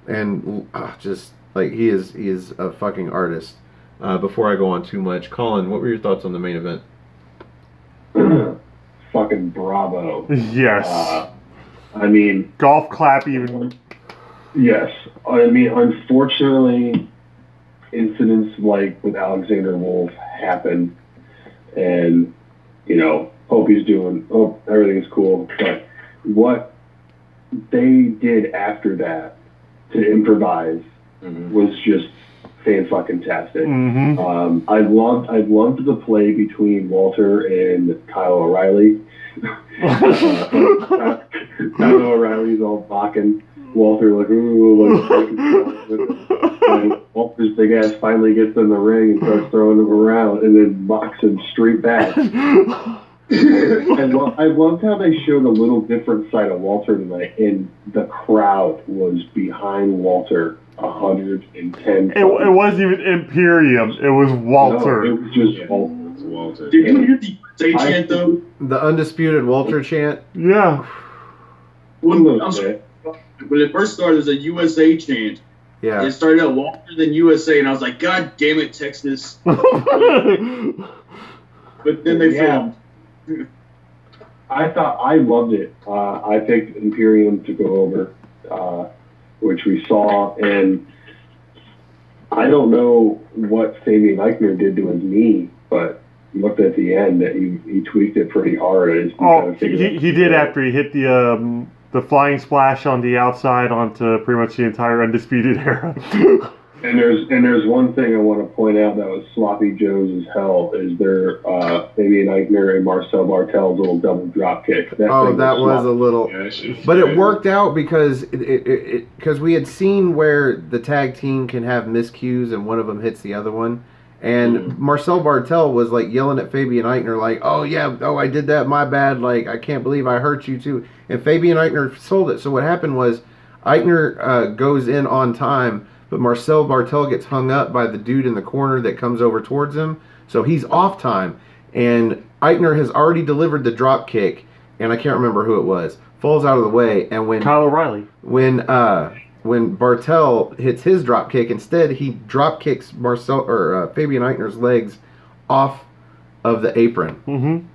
And just, like, he is a fucking artist. Before I go on too much, Colin, what were your thoughts on the main event? Fucking bravo. Yes. I mean, golf clap even. Yes. I mean, unfortunately, incidents like with Alexander Wolf happen, and hope everything's cool. But what they did after that to improvise was just fan-fucking-tastic. Mm-hmm. I loved the play between Walter and Kyle O'Reilly. Kyle O'Reilly's all mocking Walter, like, ooh, and Walter's big ass finally gets in the ring and starts throwing him around and then mocks him straight back. I loved how they showed a little different side of Walter tonight, and the crowd was behind Walter 110. It wasn't even Imperium. It was Walter. No, it was just Walter. Did you hear the USA chant though? The undisputed Walter chant. Yeah. When it first started, it was a USA chant. Yeah. It started out Walter, then USA, and I was like, God damn it, Texas. But then they filmed. I loved it. I picked Imperium to go over, which we saw, and I don't know what Fabian Eichner did to his knee, but looked at the end that he tweaked it pretty hard. He did after he hit the flying splash on the outside onto pretty much the entire Undisputed Era. And there's one thing I want to point out that was sloppy Joe's as hell is their Fabian Eichner and Marcel Bartel's little double drop kick. That was a little, but it worked out because because we had seen where the tag team can have miscues and one of them hits the other one, and Marcel Bartel was like yelling at Fabian Eichner like, oh I did that, my bad, like I can't believe I hurt you too, and Fabian Eichner sold it. So what happened was Eichner goes in on time. But Marcel Bartel gets hung up by the dude in the corner that comes over towards him. So he's off time. And Eichner has already delivered the drop kick. And I can't remember who it was. Falls out of the way. And when Kyle O'Reilly. When Bartel hits his drop kick, instead he drop kicks Fabian Eichner's legs off of the apron. Mm-hmm.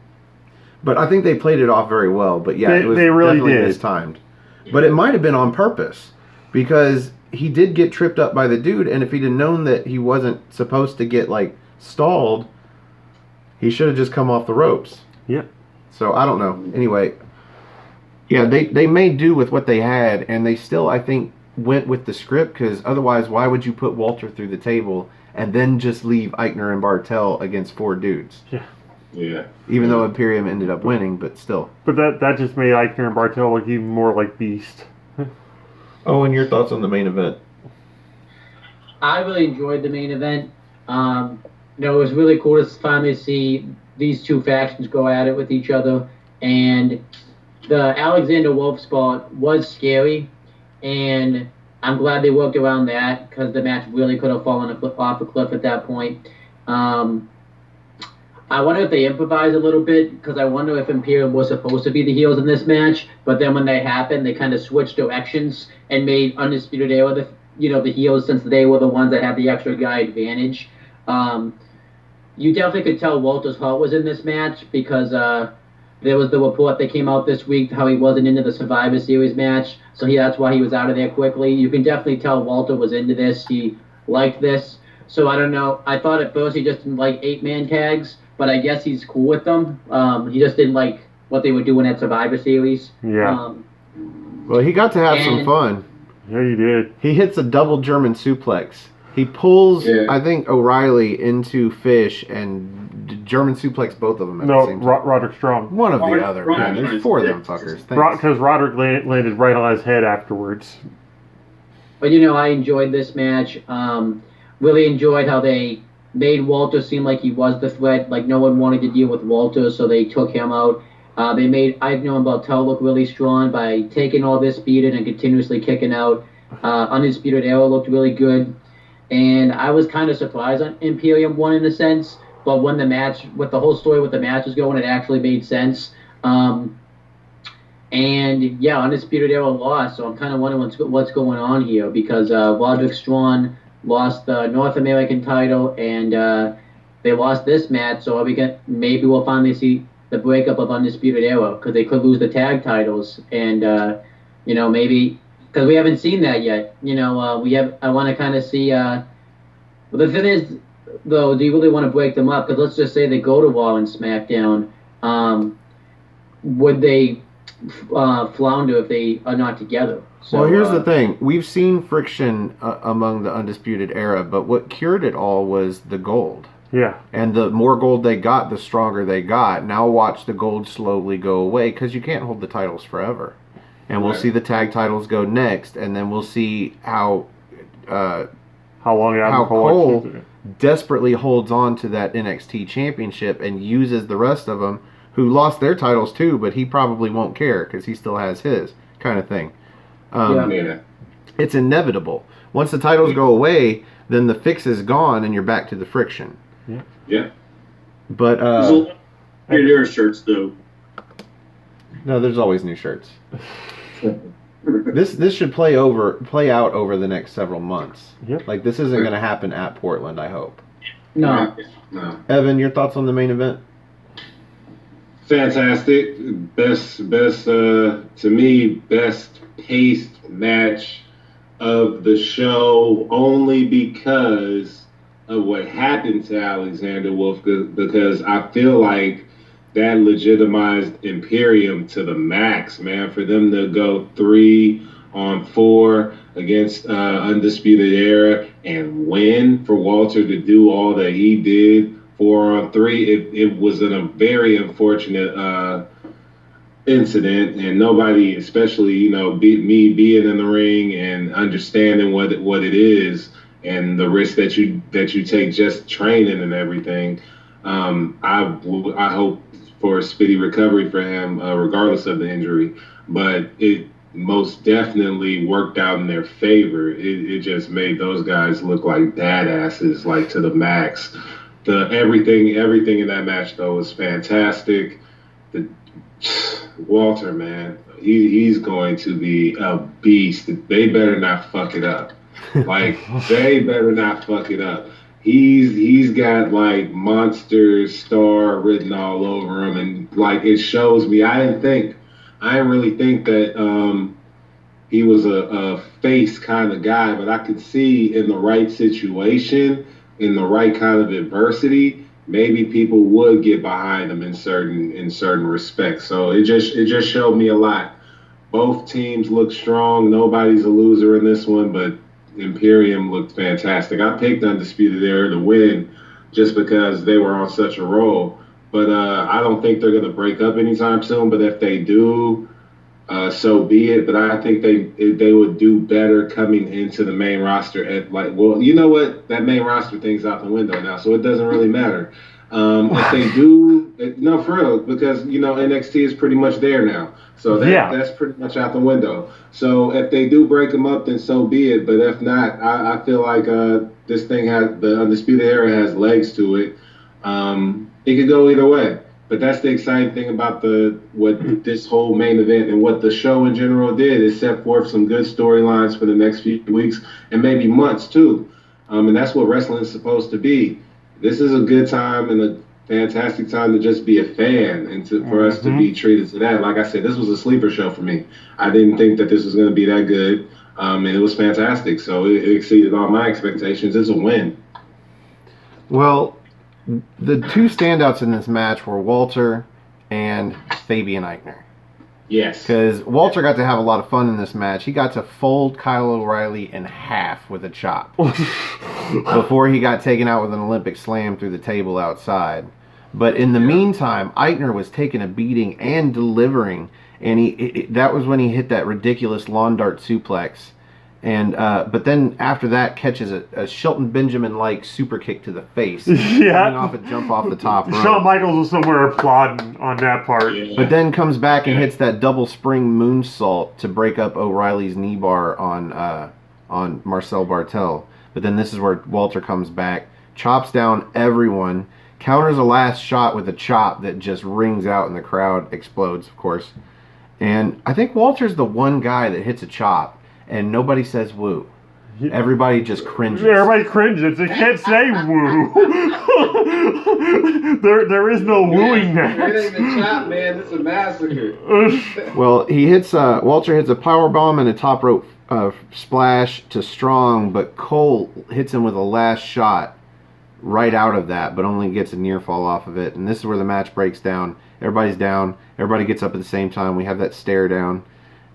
But I think they played it off very well. But yeah, it was they really definitely mistimed. But it might have been on purpose. Because he did get tripped up by the dude, and if he'd have known that he wasn't supposed to get, like, stalled, he should have just come off the ropes. Yep. So I don't know. Anyway, yeah, they made do with what they had, and they still, I think, went with the script, because otherwise, why would you put Walter through the table and then just leave Eichner and Bartel against 4 dudes? Yeah. Even though Imperium ended up winning, but still. But that just made Eichner and Bartel look even more like Beast. Oh, and your thoughts on the main event? I really enjoyed the main event. It was really cool to finally see these two factions go at it with each other. And the Alexander Wolf spot was scary, and I'm glad they worked around that, because the match really could have fallen off a cliff at that point. I wonder if they improvised a little bit, because I wonder if Imperium was supposed to be the heels in this match, but then when they happened, they kind of switched directions and made Undisputed Era the heels, since they were the ones that had the extra guy advantage. You definitely could tell Walter's heart was in this match, because there was the report that came out this week how he wasn't into the Survivor Series match, so that's why he was out of there quickly. You can definitely tell Walter was into this. He liked this. So I don't know. I thought at first he just didn't like 8-man tags, but I guess he's cool with them. He just didn't like what they were doing at Survivor Series. Yeah. Well, he got to have some fun. Yeah, you did. He hits a double German suplex. He pulls, I think, O'Reilly into Fish and German suplex both of them at the same time. Roderick Strong. One of the other. Man, there's 4 of them fuckers. Because Roderick landed right on his head afterwards. But, I enjoyed this match. Really enjoyed how they made Walter seem like he was the threat. Like, no one wanted to deal with Walter, so they took him out. They made Eichner and Bartel look really strong by taking all this beating and continuously kicking out. Undisputed Era looked really good. And I was kind of surprised on Imperium won in a sense, but when the whole story with the match was going, it actually made sense. And yeah, Undisputed Era lost, so I'm kind of wondering what's going on here, because Roderick Strong lost the North American title, and they lost this match, so maybe we'll finally see the breakup of Undisputed Era, because they could lose the tag titles, and maybe. Because we haven't seen that yet. I want to kind of see. But the thing is, though, do you really want to break them up? Because let's just say they go to Raw and SmackDown. Would they flounder if they are not together? So, well, here's the thing. We've seen friction among the Undisputed Era, but what cured it all was the gold. Yeah. And the more gold they got, the stronger they got. Now watch the gold slowly go away, because you can't hold the titles forever. And we'll see the tag titles go next, and then we'll see how Cole desperately holds on to that NXT championship and uses the rest of them, who lost their titles too, but he probably won't care because he still has his, kind of thing. It's inevitable. Once the titles go away, then the fix is gone, and you're back to the friction. Yeah. But there are shirts though. No, there's always new shirts. This should play out over the next several months. Yep. Like, this isn't going to happen at Portland, I hope. No. Evan, your thoughts on the main event? Fantastic. Best to me, best paced match of the show, only because of what happened to Alexander Wolf, because I feel like that legitimized Imperium to the max, man. For them to go 3-on-4 against Undisputed Era and win, for Walter to do all that he did 4-on-3, it was a very unfortunate incident, and nobody, especially me being in the ring and understanding what it is and the risk that you take just training and everything. I hope for a speedy recovery for him, regardless of the injury. But it most definitely worked out in their favor. It just made those guys look like badasses, like to the max. Everything in that match though was fantastic. Walter, man, he's going to be a beast. They better not fuck it up. Like, they better not fuck it up. He's got like monster star written all over him, and like it shows me. I didn't really think that he was a face kind of guy, but I could see in the right situation, in the right kind of adversity, maybe people would get behind them in certain respects. So it just showed me a lot. Both teams look strong. Nobody's a loser in this one, but Imperium looked fantastic. I picked Undisputed Era to win just because they were on such a roll. But I don't think they're going to break up anytime soon. But if they do, so be it. But I think they would do better coming into the main roster at you know what? That main roster thing's out the window now, so it doesn't really matter. If they do, no, for real, because NXT is pretty much there now, so that's pretty much out the window. So if they do break them up, then so be it. But if not, I feel like this thing the Undisputed Era has legs to it. It could go either way. But that's the exciting thing about what this whole main event and what the show in general did is set forth some good storylines for the next few weeks and maybe months too. And that's what wrestling is supposed to be. This is a good time and a fantastic time to just be a fan and for us to be treated to that. Like I said, this was a sleeper show for me. I didn't think that this was going to be that good, and it was fantastic. So it exceeded all my expectations. It's a win. Well, the two standouts in this match were Walter and Fabian Eichner. Yes. Because Walter got to have a lot of fun in this match. He got to fold Kyle O'Reilly in half with a chop before he got taken out with an Olympic slam through the table outside. But in the meantime, Eichner was taking a beating and delivering, and that was when he hit that ridiculous lawn dart suplex. And but then after that, catches a Shelton Benjamin-like super kick to the face. Yeah. Off a jump off the top rope. Shawn Michaels was somewhere applauding on that part. Yeah. But then comes back and hits that double spring moonsault to break up O'Reilly's knee bar on Marcel Bartel. But then this is where Walter comes back, chops down everyone, counters a last shot with a chop that just rings out and the crowd explodes, of course. And I think Walter's the one guy that hits a chop and nobody says woo. Everybody just cringes. Everybody cringes. They can't say woo. there is no wooing It match. ain't a chop, man. It's a massacre. Well, he hits Walter hits a power bomb and a top rope splash to Strong, but Cole hits him with a last shot right out of that, but only gets a near fall off of it. And this is where the match breaks down. Everybody's down. Everybody gets up at the same time. We have that stare down,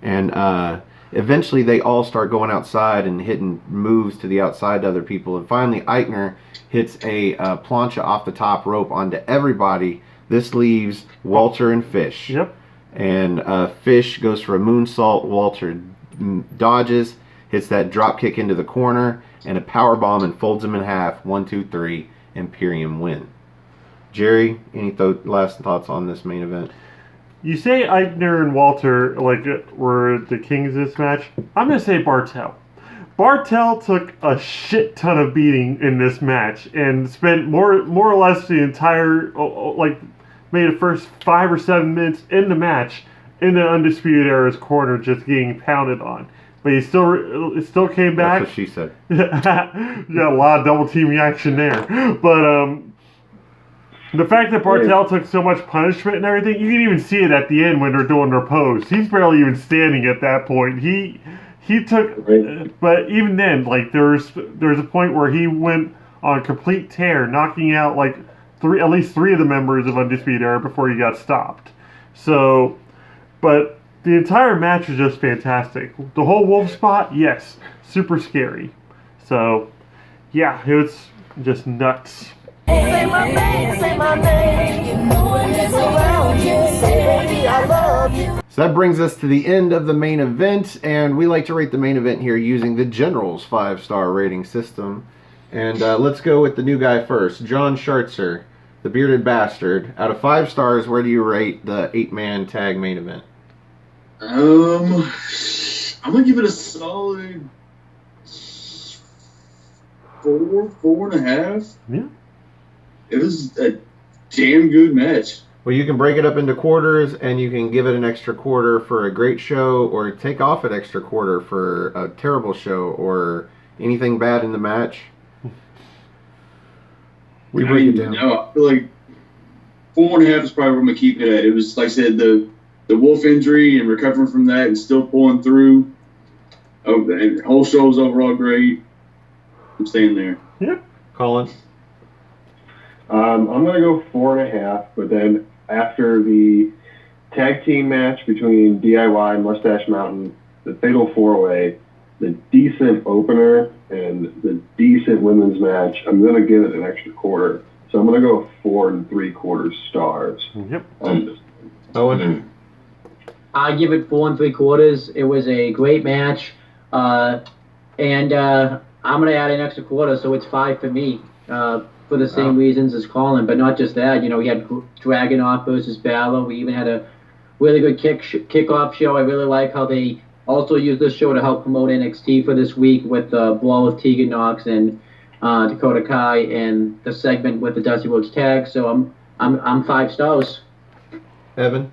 and eventually they all start going outside and hitting moves to the outside to other people. And finally Eichner hits a plancha off the top rope onto everybody. This leaves Walter and Fish. Yep. And Fish goes for a moonsault. Walter dodges, hits that drop kick into the corner, and a power bomb and folds him in half. 1, 2, 3. Imperium win. Jerry, any last thoughts on this main event? You say Eichner and Walter were the kings of this match. I'm gonna say Bartel. Bartel took a shit ton of beating in this match and spent more or less the entire maybe the first 5 or 7 minutes in the match in the Undisputed Era's corner, just getting pounded on. But he still came back. That's what she said. You got a lot of double teaming action there, but the fact that Bartel took so much punishment and everything, you can even see it at the end when they're doing their pose. He's barely even standing at that point. He took, but even then, there's a point where he went on a complete tear, knocking out at least 3 of the members of Undisputed Era before he got stopped. So, but the entire match was just fantastic. The whole wolf spot, yes, super scary. So, yeah, it was just nuts. Say my name, you know when it's around you. Say, baby, I love you. So that brings us to the end of the main event, and we like to rate the main event here using the General's 5-star rating system. And let's go with the new guy first, Jon Shartzer, the bearded bastard. Out of 5 stars, where do you rate the 8-man tag main event? I'm gonna give it a solid 4.5. Yeah. It was a damn good match. Well, you can break it up into quarters, and you can give it an extra quarter for a great show, or take off an extra quarter for a terrible show, or anything bad in the match. We break it down. No, I feel like 4.5 is probably where I'm gonna keep it at. It was, like I said, the wolf injury and recovering from that and still pulling through. Oh, and the whole show was overall great. I'm staying there. Yep. Colin? I'm going to go 4.5, but then after the tag team match between DIY and Mustache Mountain, the Fatal 4-Way, the decent opener, and the decent women's match, I'm going to give it an extra quarter. So I'm going to go 4 3/4 stars. Yep. Owen? I give it 4 3/4. It was a great match. And I'm going to add an extra quarter, so it's 5 for me. For the same reasons as Colin, but not just that. You know, we had Dragunov versus Balor. We even had a really good kickoff show. I really like how they also used this show to help promote NXT for this week with the brawl with Tegan Knox and Dakota Kai and the segment with the Dusty Rhodes tag. So I'm 5 stars. Evan?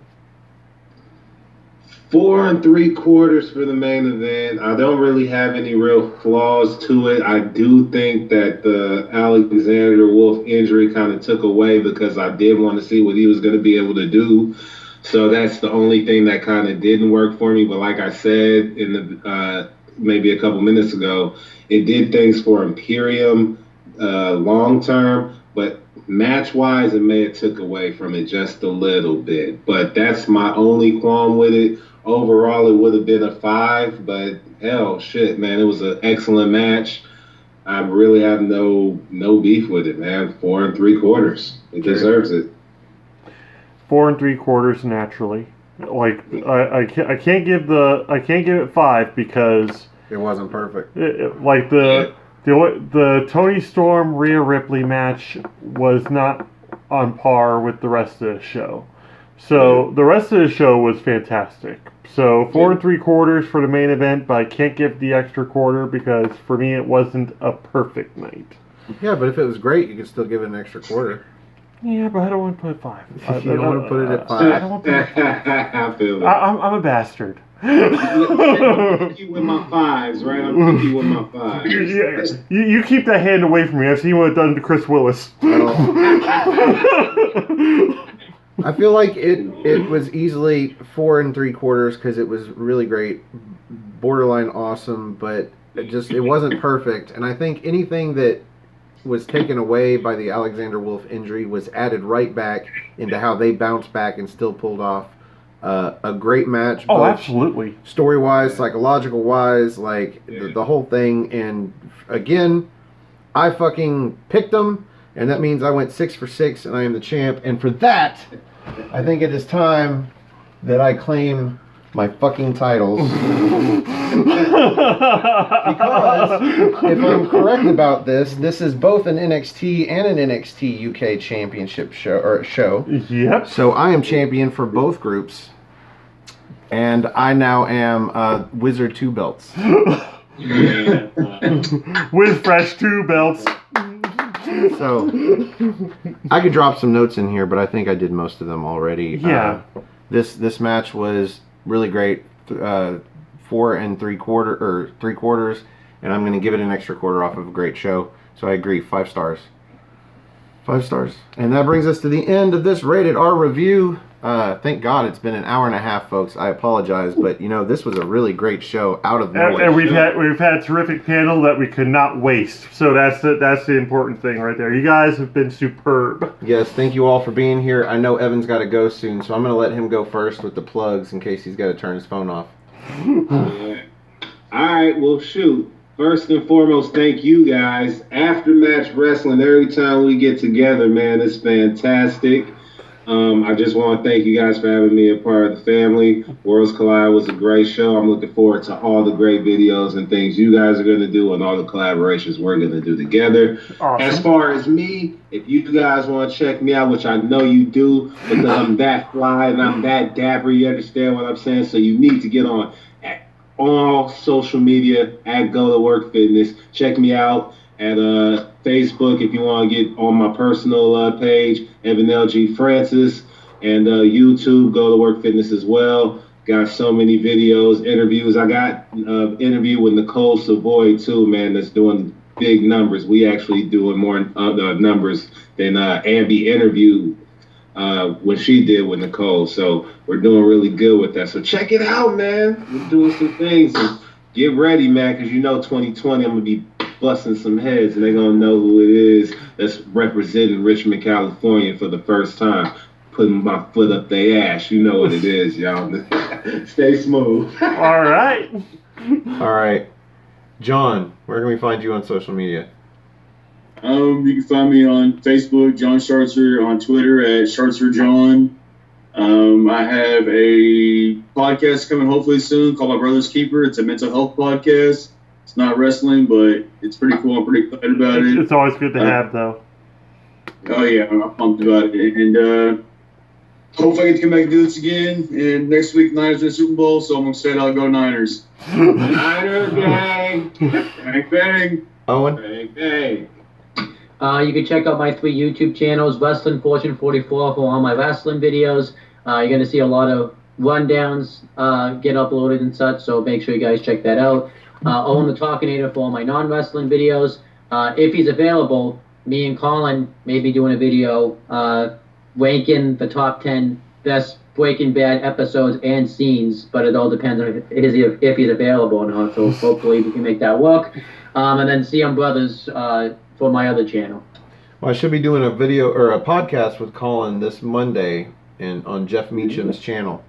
4 3/4 for the main event. I don't really have any real flaws to it. I do think that the Alexander Wolf injury kind of took away because I did want to see what he was going to be able to do. So that's the only thing that kind of didn't work for me. But like I said in the maybe a couple minutes ago, it did things for Imperium long term, but match-wise, it may have took away from it just a little bit. But that's my only qualm with it. Overall, it would have been a 5, but hell, shit, man, it was an excellent match. I really have no beef with it, man. 4 3/4. It deserves it. 4 3/4 naturally. Like I can't give it 5 because It wasn't perfect. The Tony Storm Rhea Ripley match was not on par with the rest of the show. So the rest of the show was fantastic. So 4 3/4 for the main event, but I can't give the extra quarter because for me it wasn't a perfect night. Yeah, but if it was great, you could still give it an extra quarter. Yeah, but I don't want to put it 5. You don't want to put it at 5. I don't want to put it at 5. I feel it. I'm a bastard. I'm picky with my 5s, right? I'm picky with my 5s. You keep that hand away from me. I've seen what it done to Chris Willis. I feel like it was easily 4 3/4 because it was really great, borderline awesome, but it wasn't perfect. And I think anything that was taken away by the Alexander Wolf injury was added right back into how they bounced back and still pulled off a great match. Oh, absolutely. Story-wise, psychological-wise, like the whole thing. And again, I fucking picked them. And that means I went 6 for 6, and I am the champ. And for that, I think it is time that I claim my fucking titles. Because if I'm correct about this is both an NXT and an NXT UK championship show. Yep. So I am champion for both groups. And I now am Wizard 2 belts. With fresh 2 belts. So, I could drop some notes in here, but I think I did most of them already. Yeah. This match was really great. 4 3/4, and I'm going to give it an extra quarter off of a great show. So I agree, 5 stars. 5 stars. And that brings us to the end of this Rated R review. Thank God it's been an hour and a half, folks. I apologize, but this was a really great show out of nowhere. And we've had a terrific panel that we could not waste. So that's the important thing right there. You guys have been superb. Yes, thank you all for being here. I know Evan's got to go soon, so I'm going to let him go first with the plugs in case he's got to turn his phone off. Yeah. All right, well, shoot. First and foremost, thank you guys. After-match wrestling, every time we get together, man, it's fantastic. I just want to thank you guys for having me a part of the family. Worlds Collide was a great show. I'm looking forward to all the great videos and things you guys are going to do and all the collaborations we're going to do together. Awesome. As far as me, if you guys want to check me out, which I know you do because I'm that fly and I'm that dapper, you understand what I'm saying? So you need to get on all social media at Go to Work Fitness. Check me out at Facebook if you want to get on my personal page, Evan L.G. Francis, and YouTube, Go to Work Fitness as well. Got so many videos, interviews. I got an interview with Nicole Savoy too, man, that's doing big numbers. We actually doing more numbers than Abby interviewed when she did with Nicole. So we're doing really good with that. So check it out, man. We're doing some things. And get ready, man, because 2020 I'm going to be busting some heads, and they're gonna know who it is that's representing Richmond, California for the first time. Putting my foot up their ass. You know what it is, y'all. Stay smooth. All right. All right. John, where can we find you on social media? You can find me on Facebook, Jon Shartzer, on Twitter at ShartzerJohn. I have a podcast coming hopefully soon called My Brother's Keeper. It's a mental health podcast. It's not wrestling, but it's pretty cool. I'm pretty excited about it. It's always good to have, though. Oh, yeah, I'm pumped about it. And hopefully I get to come back and do this again. And next week, Niners win the Super Bowl, so I'm excited I'll go Niners. Niners gang. Bang, bang. Owen? Bang, bang. You can check out my 3 YouTube channels, Wrestling Fortune 44 for all my wrestling videos. You're going to see a lot of rundowns get uploaded and such, so make sure you guys check that out. Owen the Talkinator for all my non-wrestling videos. If he's available, me and Colin may be doing a video ranking the top 10 best Breaking Bad episodes and scenes, but it all depends on if he's available or not, so hopefully we can make that work. And then CM Brothers for my other channel. Well, I should be doing a video or a podcast with Colin this Monday on Jeff Meacham's channel.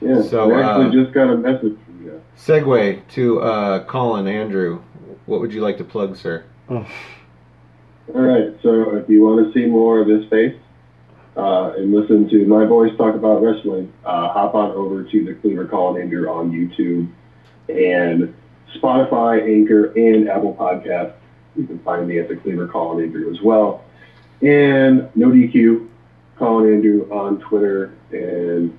Yeah, So, I actually just got a message from you. Segue to Colin Andrew. What would you like to plug, sir? All right, so if you want to see more of his face and listen to my voice talk about wrestling, hop on over to the Cleaver Colin Andrew on YouTube and Spotify, Anchor, and Apple Podcasts. You can find me at the Cleaver Colin Andrew as well. And No DQ, Colin Andrew on Twitter, and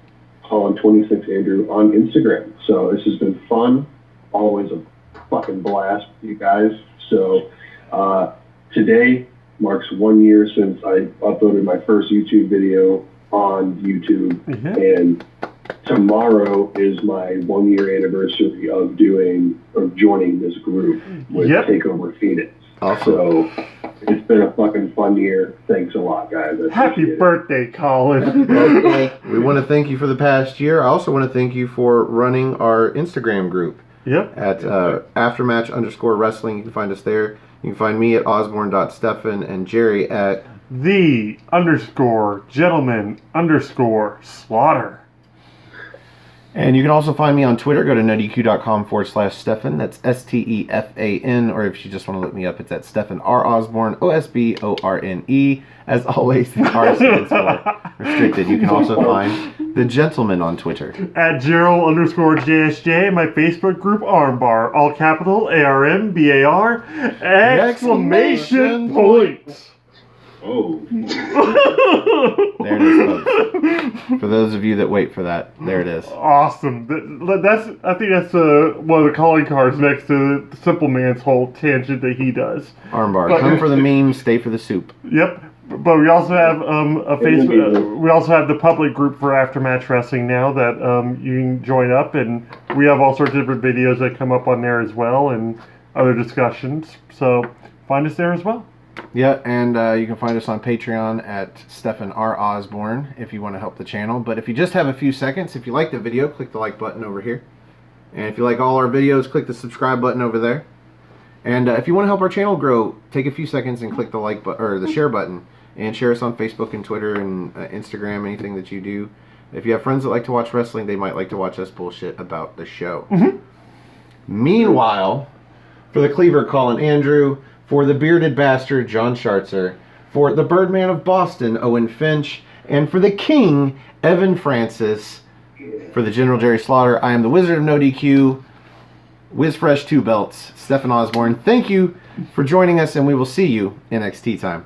Colin26 Andrew on Instagram. So this has been fun. Always a fucking blast with you guys. So today marks 1 year since I uploaded my first YouTube video on YouTube. And tomorrow is my 1 year anniversary of joining this group with Takeover Phoenix. Awesome. So it's been a fucking fun year. Thanks a lot, guys. Happy birthday, Colin. We want to thank you for the past year. I also want to thank you for running our Instagram group. Yep. At aftermatch_wrestling. You can find us there. You can find me at osborne.stefan and Jerry at the_gentleman_slaughter. And you can also find me on Twitter. Go to nodq.com/Stefan. That's STEFAN. Or if you just want to look me up, it's at Stefan R. Osborne, OSBORNE. As always, the R stands for restricted. You can also find the gentleman on Twitter. At Gerald_JSJ, my Facebook group Armbar. All capital ARMBAR. Exclamation point. Oh. There it is, folks. For those of you that wait for that, there it is. Awesome. I think that's one of the calling cards next to the Simple Man's whole tangent that he does. Armbar. Come for the meme, stay for the soup. Yep. But we also have a Facebook. We also have the public group for Aftermatch Wrestling now that you can join up, and we have all sorts of different videos that come up on there as well, and other discussions. So find us there as well. Yeah, and you can find us on Patreon at Stefan R. Osborne if you want to help the channel. But if you just have a few seconds, if you like the video, click the like button over here. And if you like all our videos, click the subscribe button over there. And if you want to help our channel grow, take a few seconds and click the like button or the share button, and share us on Facebook and Twitter and Instagram, anything that you do. If you have friends that like to watch wrestling, they might like to watch us bullshit about the show. Meanwhile, for the Cleaver Colin Andrew, for the bearded bastard Jon Shartzer, for the Birdman of Boston Owen Finch, and for the King Evan Francis, for the General Jerry Slaughter, I am the Wizard of No DQ, WizFresh 2 Belts, Stefan Osborne. Thank you for joining us, and we will see you in NXT time.